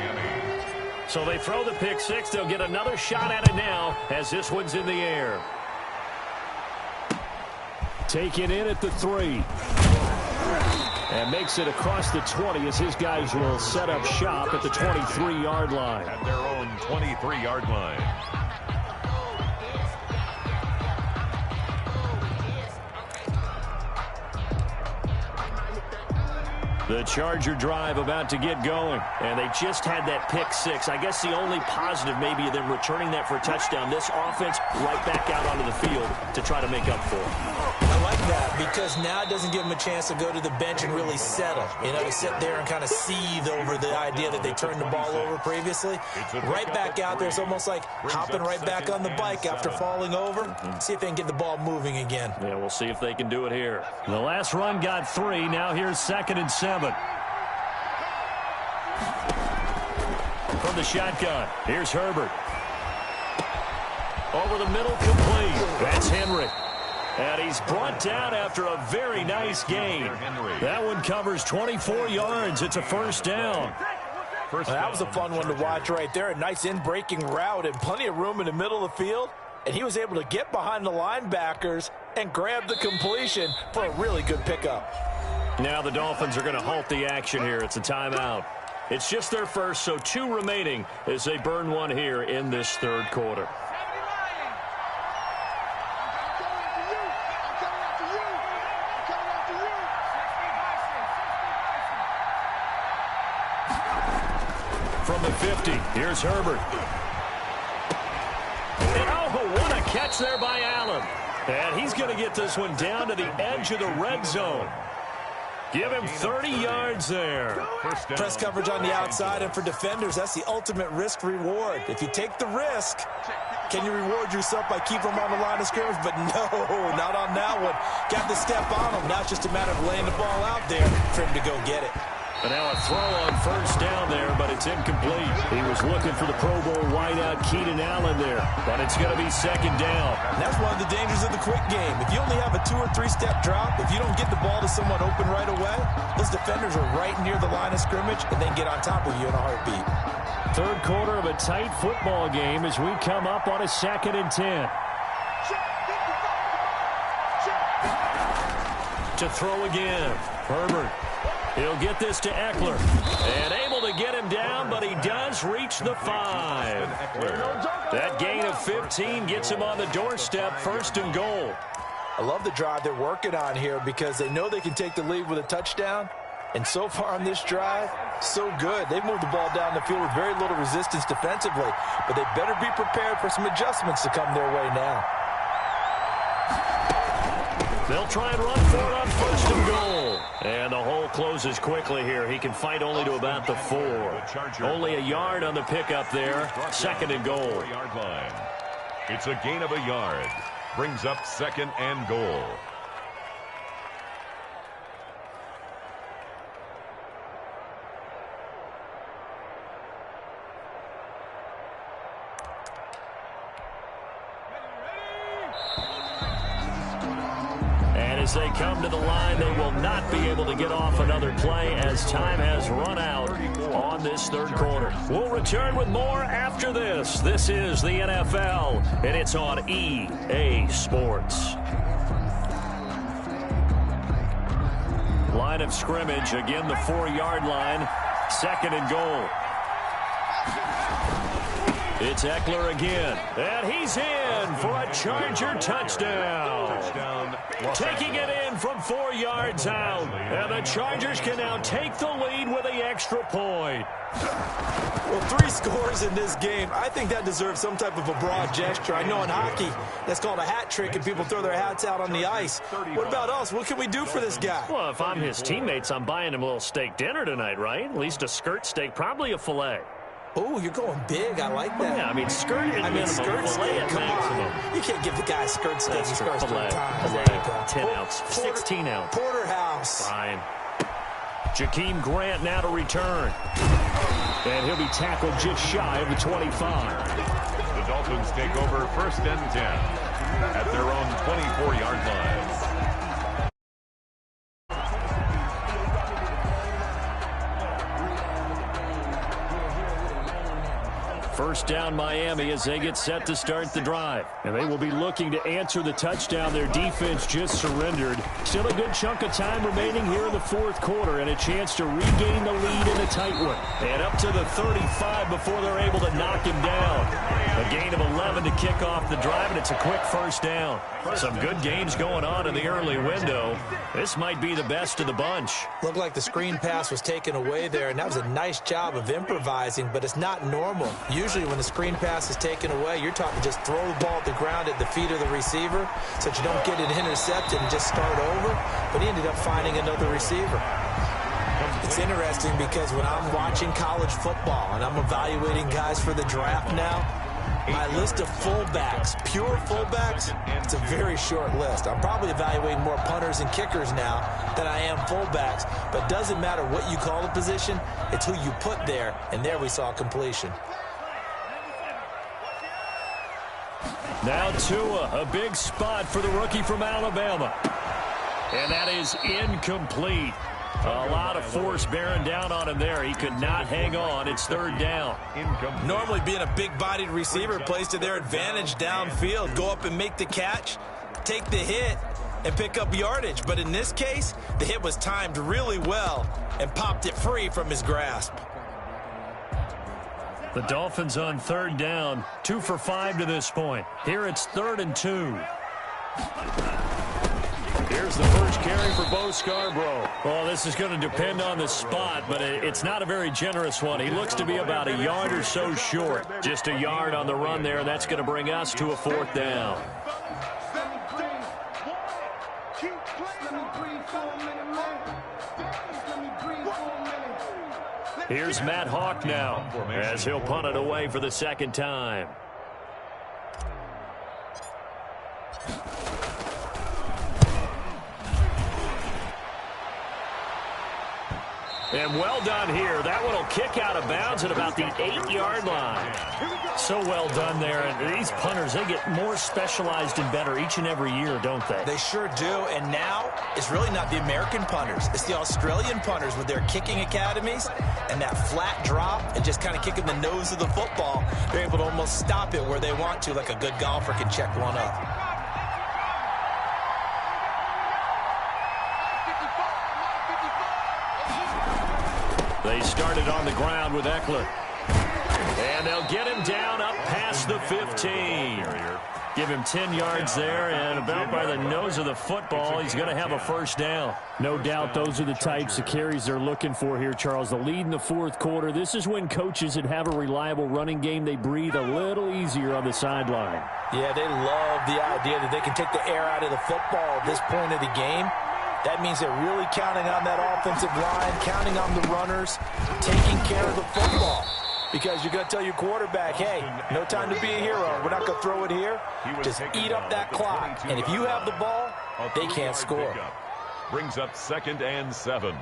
So they throw the pick six. They'll get another shot at it now as this one's in the air. Taken in at the 3. And makes it across the 20 as his guys will set up shop at the 23-yard line. At their own 23-yard line. The Charger drive about to get going, and they just had that pick six. I guess the only positive maybe of them returning that for a touchdown. This offense right back out onto the field to try to make up for it. I like that because now it doesn't give them a chance to go to the bench and really settle. You know, to sit there and kind of seethe over the idea that they turned the ball over previously. Right back out there. It's almost like hopping right back on the bike after falling over. See if they can get the ball moving again. Yeah, we'll see if they can do it here. The last run got 3. Now here's 2nd and 7. From the shotgun, here's Herbert. Over the middle, complete. That's Henry. And he's brought down after a very nice gain. That one covers 24 yards. It's a first down. That was a fun one to watch right there. A nice in-breaking route and plenty of room in the middle of the field. And he was able to get behind the linebackers and grab the completion for a really good pickup. Now the Dolphins are going to halt the action here. It's a timeout. It's just their first, so 2 remaining as they burn one here in this third quarter. From the 50, here's Herbert. And oh, what a catch there by Allen. And he's going to get this one down to the edge of the red zone. Give him 30 yards there. Press coverage on the outside, and for defenders, that's the ultimate risk-reward. If you take the risk, can you reward yourself by keeping them on the line of scrimmage? But no, not on that one. Got to step on them. Now it's just a matter of laying the ball out there for him to go get it. And now a throw on first down there, but it's incomplete. He was looking for the Pro Bowl wideout Keenan Allen there, but it's going to be 2nd down. And that's one of the dangers of the quick game. If you only have a 2- or 3-step drop, if you don't get the ball to someone open right away, those defenders are right near the line of scrimmage and they can get on top of you in a heartbeat. Third quarter of a tight football game as we come up on a 2nd and 10. To throw again, Herbert. He'll get this to Eckler. And able to get him down, but he does reach the 5. That gain of 15 gets him on the doorstep, 1st and goal. I love the drive they're working on here because they know they can take the lead with a touchdown. And so far on this drive, so good. They've moved the ball down the field with very little resistance defensively. But they better be prepared for some adjustments to come their way now. They'll try and run for it on 1st and goal. And the hole closes quickly here. He can fight only to about the 4. Only a yard on the pickup there. 2nd and goal. It's a gain of a yard. Brings up 2nd and goal. As they come to the line, they will not be able to get off another play as time has run out on this third quarter. We'll return with more after this. This is the NFL, and it's on EA Sports. Line of scrimmage, again the 4-yard line, 2nd and goal. It's Eckler again, and he's in for a Charger touchdown. Taking it in from 4 yards out, and the Chargers can now take the lead with the extra point. Well, 3 scores in this game. I think that deserves some type of a broad gesture. I know in hockey, that's called a hat trick, and people throw their hats out on the ice. What about us? What can we do for this guy? Well, if I'm his teammates, I'm buying him a little steak dinner tonight, right? At least a skirt steak, probably a filet. Oh, you're going big. I like that. Yeah, I mean, skirt at minimum, skirt fillet steak. at Come maximum. on. You can't give the guy skirt steak. He scores 3 times. Fillet. There you go. 10 ounce, 16 ounce. Porterhouse. Fine. Jakeem Grant now to return. And he'll be tackled just shy of the 25. The Dolphins take over 1st and 10 at their own 24-yard line. First down Miami as they get set to start the drive. And they will be looking to answer the touchdown their defense just surrendered. Still a good chunk of time remaining here in the 4th quarter and a chance to regain the lead in a tight one. And up to the 35 before they're able to knock him down. A gain of 11 to kick off the drive, and it's a quick first down. Some good games going on in the early window. This might be the best of the bunch. Looked like the screen pass was taken away there, and that was a nice job of improvising, but it's not normal. Usually when the screen pass is taken away, you're taught to just throw the ball at the ground at the feet of the receiver so that you don't get it intercepted and just start over, but he ended up finding another receiver. It's interesting because when I'm watching college football and I'm evaluating guys for the draft now, my list of fullbacks, pure fullbacks, it's a very short list. I'm probably evaluating more punters and kickers now than I am fullbacks, but it doesn't matter what you call the position, it's who you put there, and there we saw completion. Now Tua, a big spot for the rookie from Alabama. And that is incomplete. A lot of force bearing down on him there. He could not hang on. It's 3rd down. Normally being a big-bodied receiver plays to their advantage downfield. Go up and make the catch, take the hit, and pick up yardage. But in this case, the hit was timed really well and popped it free from his grasp. The Dolphins on 3rd down, 2 for 5 to this point. Here it's 3rd and 2. Here's the first carry for Bo Scarborough. Well, this is going to depend on the spot, but it's not a very generous one. He looks to be about a yard or so short. Just a yard on the run there, and that's going to bring us to a 4th down. Here's Matt Hawk now as he'll punt it away for the 2nd time. And well done here. That one will kick out of bounds at about the 8-yard line. So well done there. And these punters, they get more specialized and better each and every year, don't they? They sure do. And now it's really not the American punters. It's the Australian punters with their kicking academies and that flat drop and just kind of kicking the nose of the football. They're able to almost stop it where they want to, like a good golfer can check one up. They started on the ground with Eckler. And they'll get him down up past the 15. Give him 10 yards there, and about by the nose of the football, he's going to have a first down. No doubt those are the types of carries they're looking for here, Charles. The lead in the 4th quarter. This is when coaches that have a reliable running game, they breathe a little easier on the sideline. Yeah, they love the idea that they can take the air out of the football at this point of the game. That means they're really counting on that offensive line, counting on the runners, taking care of the football. Because you're going to tell your quarterback, hey, no time to be a hero. We're not going to throw it here. Just eat up that clock. And if you have the ball, they can't score. Brings up 2nd and 7.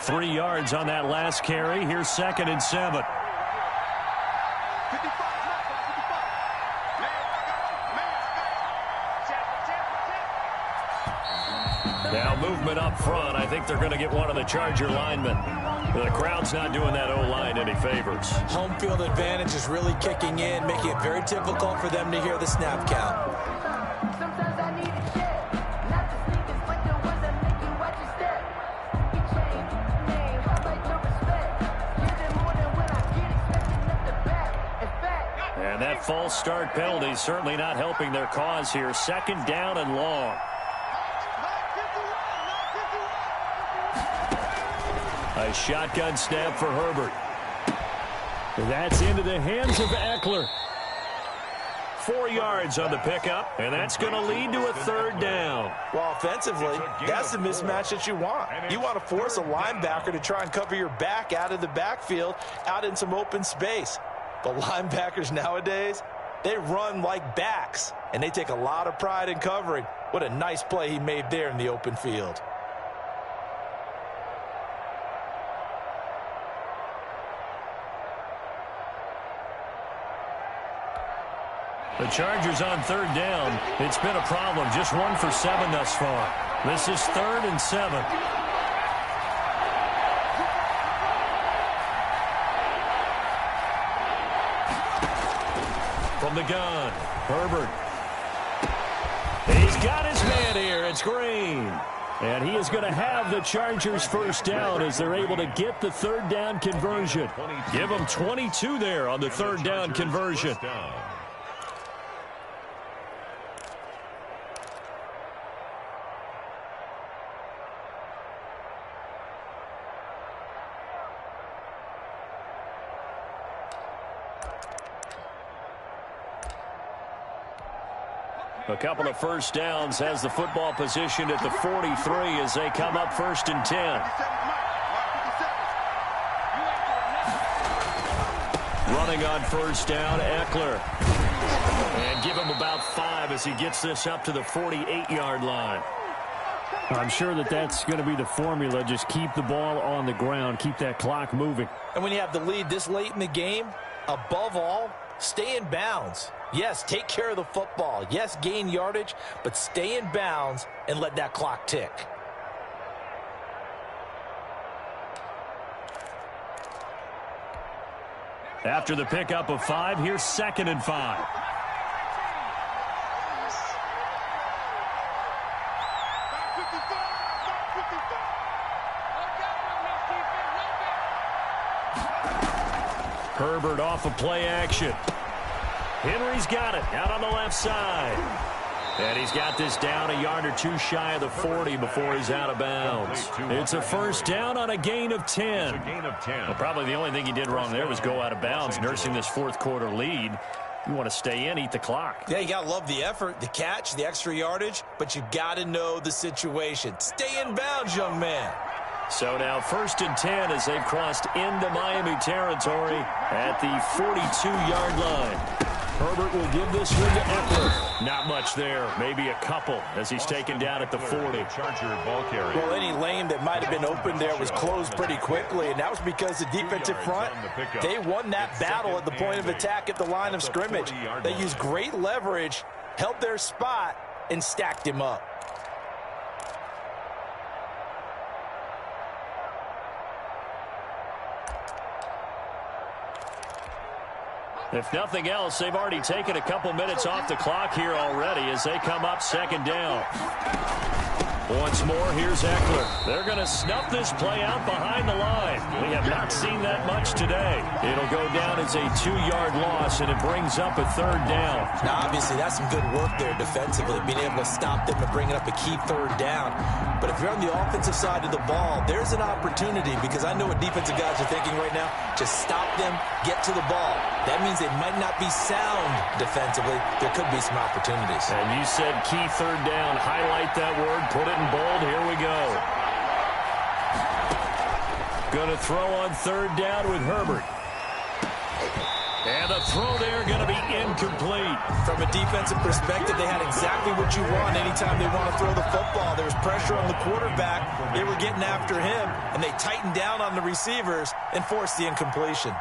Three yards on that last carry. Here's 2nd and 7. Now movement up front. I think they're going to get one of the Charger linemen. The crowd's not doing that O-line any favors. Home field advantage is really kicking in, making it very difficult for them to hear the snap count. And that false start penalty is certainly not helping their cause here. 2nd down and long. A shotgun snap for Herbert. That's into the hands of Eckler. 4 yards on the pickup, and that's going to lead to a 3rd down. Well, offensively, that's the mismatch that you want. You want to force a linebacker to try and cover your back out of the backfield, out in some open space. But linebackers nowadays, they run like backs, and they take a lot of pride in covering. What a nice play he made there in the open field. The Chargers on 3rd down. It's been a problem. Just 1 for 7 thus far. This is 3rd and 7. From the gun, Herbert. He's got his man here. It's Green. And he is going to have the Chargers 1st down as they're able to get the 3rd down conversion. Give them 22 there on the 3rd down conversion. A couple of 1st downs has the football positioned at the 43 as they come up 1st and 10. Running on 1st down, Eckler. And give him about 5 as he gets this up to the 48-yard line. I'm sure that's going to be the formula. Just keep the ball on the ground. Keep that clock moving. And when you have the lead this late in the game, above all, stay in bounds. Yes, take care of the football. Yes, gain yardage, but stay in bounds and let that clock tick. After the pickup of 5, here's 2nd and 5. Herbert off of play action. Henry's got it out on the left side. And he's got this down a yard or 2 shy of the 40 before he's out of bounds. It's a 1st down on a gain of 10. Well, probably the only thing he did wrong there was go out of bounds, nursing this 4th quarter lead. You want to stay in, eat the clock. Yeah, you got to love the effort, the catch, the extra yardage, but you got to know the situation. Stay in bounds, young man. So now 1st and 10 as they've crossed into Miami territory at the 42-yard line. Herbert will give this one to Eckler. Not much there. Maybe a couple as he's taken down at the 40. Charger ball carrier. Well, any lane that might have been open there was closed pretty quickly, and that was because the defensive front, they won that battle at the point of attack at the line of scrimmage. They used great leverage, held their spot, and stacked him up. If nothing else, they've already taken a couple minutes off the clock here already as they come up 2nd down. Once more, here's Eckler. They're going to snuff this play out behind the line. We have not seen that much today. It'll go down as a 2-yard loss, and it brings up a 3rd down. Now, obviously, that's some good work there defensively, being able to stop them and bring it up a key 3rd down. But if you're on the offensive side of the ball, there's an opportunity because I know what defensive guys are thinking right now. Just stop them, get to the ball. That means they might not be sound defensively. There could be some opportunities. And you said key 3rd down. Highlight that word. Put it in bold. Here we go. Going to throw on 3rd down with Herbert. And the throw there going to be incomplete. From a defensive perspective, they had exactly what you want anytime they want to throw the football. There was pressure on the quarterback. They were getting after him, and they tightened down on the receivers and forced the incompletion.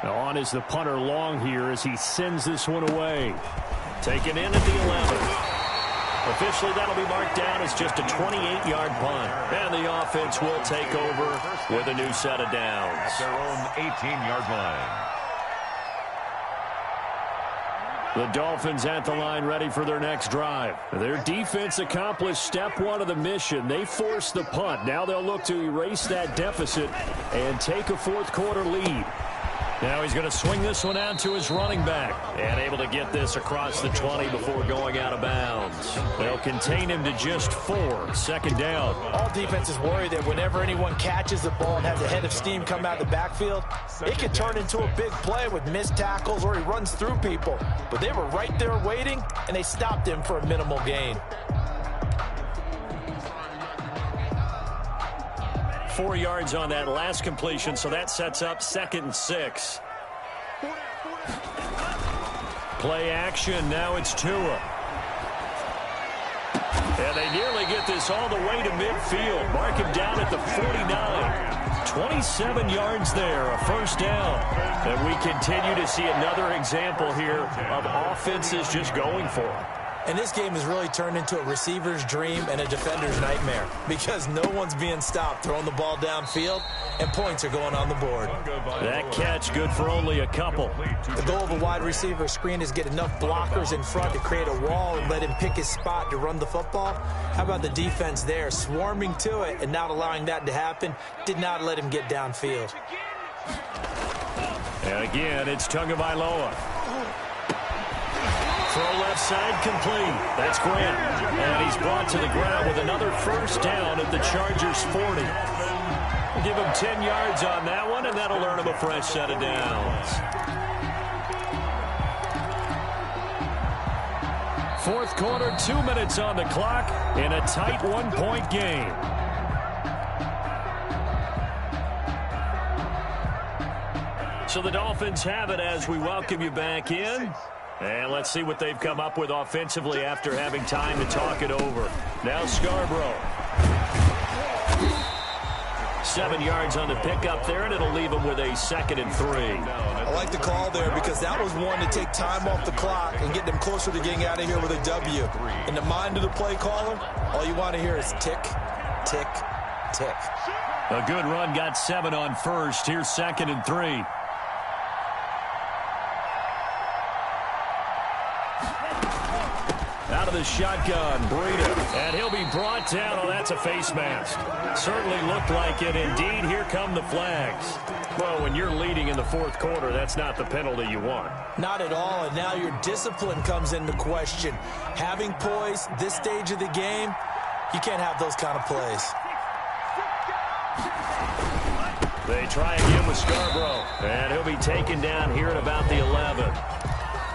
Now on is the punter Long here as he sends this one away. Taken in at the 11. Officially, that'll be marked down as just a 28-yard punt. And the offense will take over with a new set of downs. At their own 18-yard line. The Dolphins at the line ready for their next drive. Their defense accomplished step 1 of the mission. They forced the punt. Now they'll look to erase that deficit and take a 4th quarter lead. Now he's going to swing this one out to his running back. And able to get this across the 20 before going out of bounds. They'll contain him to just 4. Second down. All defenses worry that whenever anyone catches the ball and has a head of steam come out of the backfield, it can turn into a big play with missed tackles or he runs through people. But they were right there waiting, and they stopped him for a minimal gain. 4 yards on that last completion, so that sets up 2nd and 6. Play action, now it's Tua. And they nearly get this all the way to midfield. Mark him down at the 49. 27 yards there, a first down. And we continue to see another example here of offenses just going for it. And this game has really turned into a receiver's dream and a defender's nightmare because no one's being stopped throwing the ball downfield, and points are going on the board. That catch good for only a couple. The goal of a wide receiver screen is get enough blockers in front to create a wall and let him pick his spot to run the football. How about the defense there, swarming to it and not allowing that to happen? Did not let him get downfield. And again, it's Tagovailoa. Throw left side complete. That's Grant. And he's brought to the ground with another first down at the Chargers' 40. We'll give him 10 yards on that one, and that'll earn him a fresh set of downs. Fourth quarter, 2 minutes on the clock in a tight 1-point game. So the Dolphins have it as we welcome you back in. And let's see what they've come up with offensively after having time to talk it over. Now Scarborough. 7 yards on the pickup there, and it'll leave him with a 2nd and 3. I like the call there because that was one to take time off the clock and get them closer to getting out of here with a W. In the mind of the play caller, all you want to hear is tick, tick, tick. A good run, got 7 on first. Here's 2nd and 3. Out of the shotgun, Breida. And he'll be brought down. Oh, that's a face mask. Certainly looked like it. Indeed, here come the flags. Well, when you're leading in the fourth quarter, that's not the penalty you want. Not at all, and now your discipline comes into question. Having poise this stage of the game, you can't have those kind of plays. They try again with Scarborough. And he'll be taken down here at about the 11.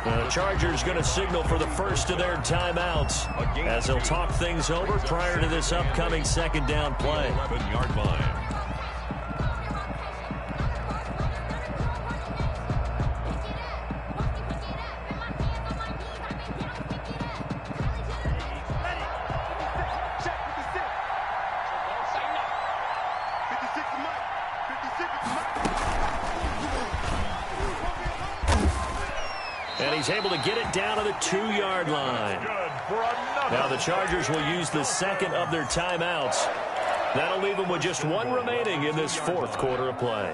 The Chargers going to signal for the first of their timeouts as they'll talk things over prior to this upcoming second down play. 11-yard line. He's able to get it down to the 2-yard line. Now the Chargers will use the second of their timeouts. That'll leave them with just one remaining in this fourth quarter of play.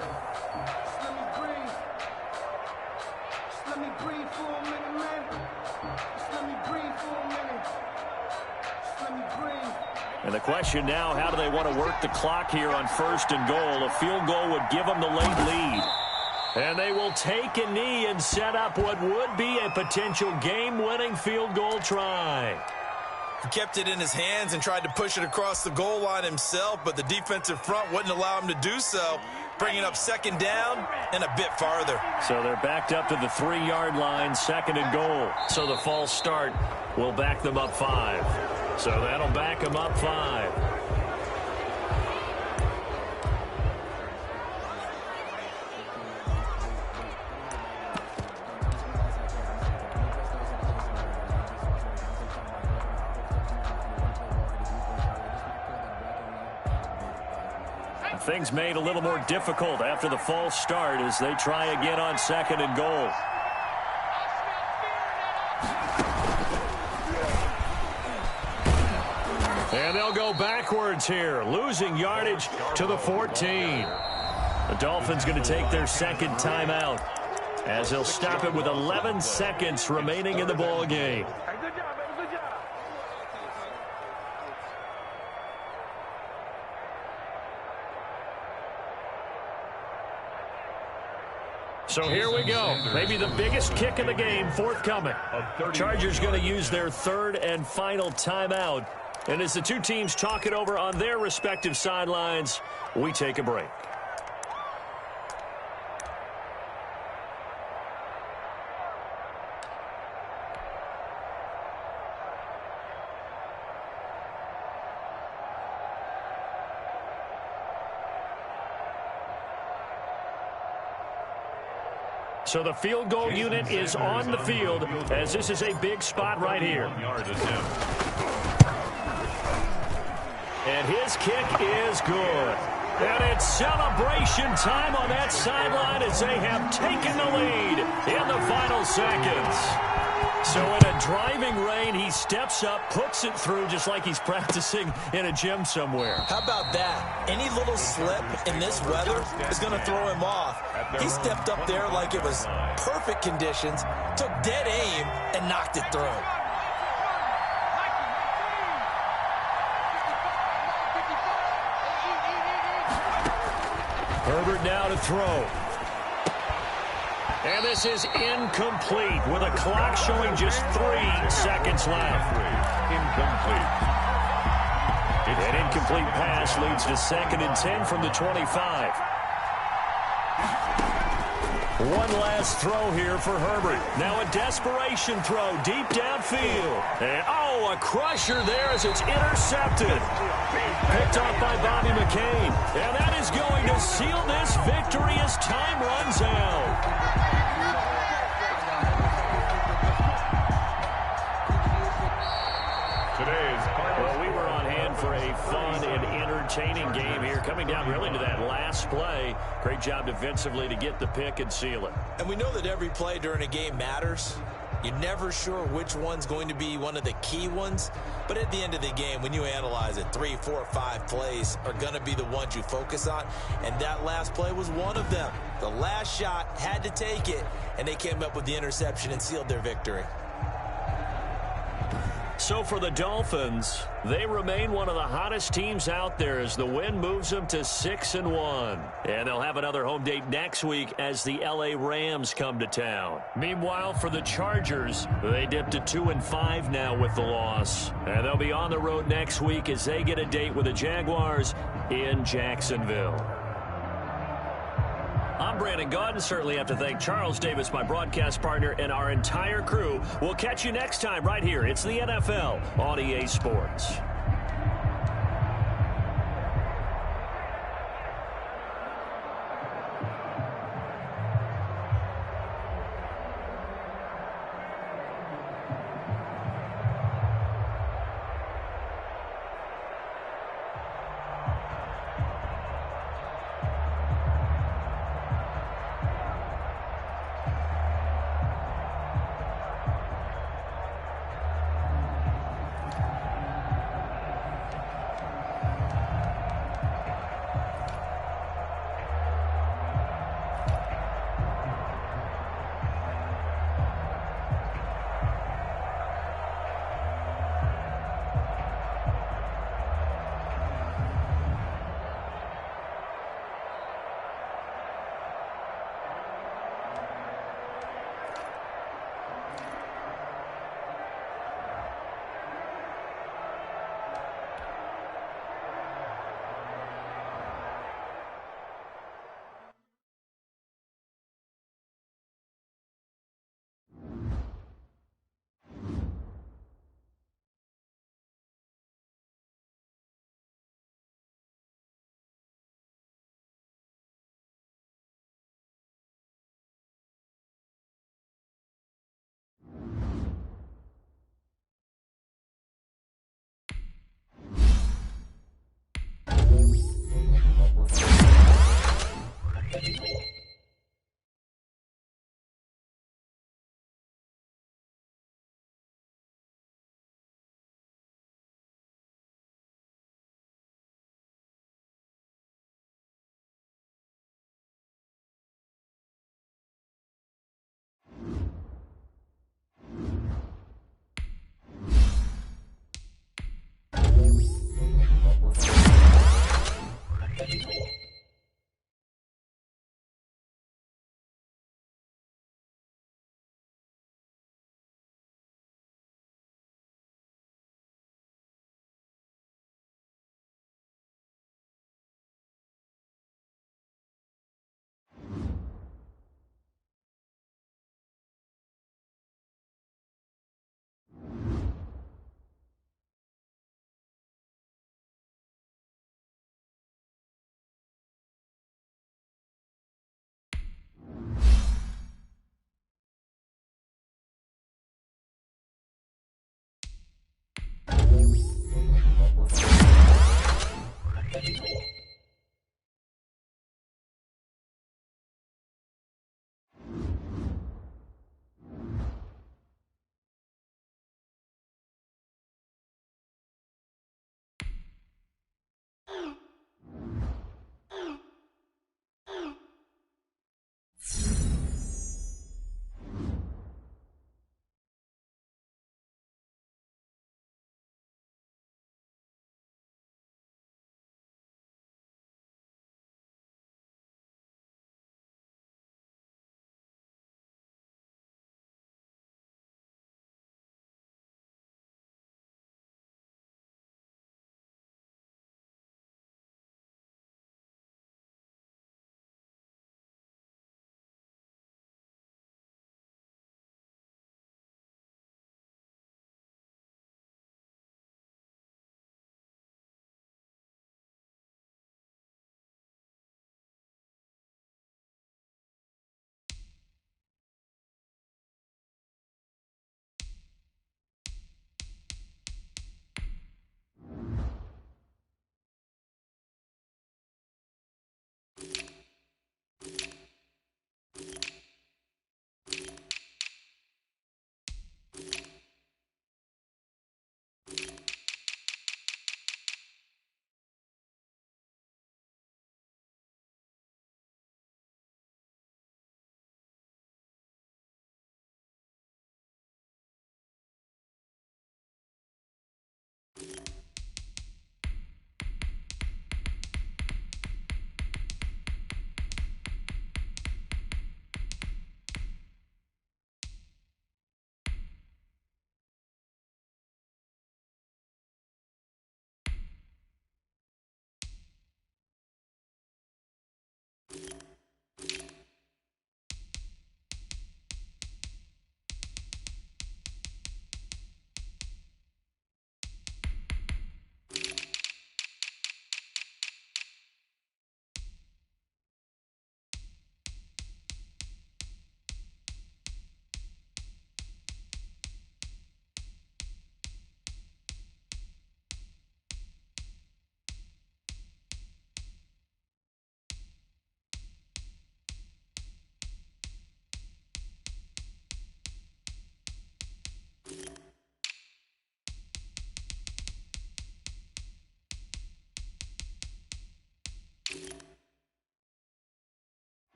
And the question now, how do they want to work the clock here on first and goal? A field goal would give them the late lead. And they will take a knee and set up what would be a potential game-winning field goal try. He kept it in his hands and tried to push it across the goal line himself, but the defensive front wouldn't allow him to do so, bringing up second down and a bit farther. So they're backed up to the 3-yard line, second and goal. So the false start will back them up 5. So that'll back them up 5. Things made a little more difficult after the false start as they try again on second and goal. And they'll go backwards here, losing yardage to the 14. The Dolphins going to take their second timeout as they'll stop it with 11 seconds remaining in the ball game. So here we go. Maybe the biggest kick of the game forthcoming. Chargers going to use their third and final timeout. And as the two teams talk it over on their respective sidelines, we take a break. So the field goal unit is on the field as this is a big spot right here. And his kick is good. And it's celebration time on that sideline as they have taken the lead in the final seconds. So in a driving rain, he steps up, puts it through just like he's practicing in a gym somewhere. How about that? Any little slip in this weather is going to throw him off. He stepped up there like it was perfect conditions, took dead aim, and knocked it through. Herbert now to throw. And this is incomplete with a clock showing just 3 seconds left. Incomplete. An incomplete pass leads to 2nd and 10 from the 25. One last throw here for Herbert. Now a desperation throw deep downfield. And, a crusher there as it's intercepted. Picked off by Bobby McCain. And that is going to seal this victory as time runs out. Well, we were on hand for a fun and entertaining game here, coming down really to that last play. Great job defensively to get the pick and seal it. And we know that every play during a game matters. You're never sure which one's going to be one of the key ones. But at the end of the game, when you analyze it, 3, 4, 5 plays are going to be the ones you focus on. And that last play was one of them. The last shot had to take it, and they came up with the interception and sealed their victory. So for the Dolphins, they remain one of the hottest teams out there as the win moves them to 6-1. And they'll have another home date next week as the LA Rams come to town. Meanwhile, for the Chargers, they dipped to 2-5 now with the loss. And they'll be on the road next week as they get a date with the Jaguars in Jacksonville. I'm Brandon Gaudin. Certainly have to thank Charles Davis, my broadcast partner, and our entire crew. We'll catch you next time right here. It's the NFL on EA Sports.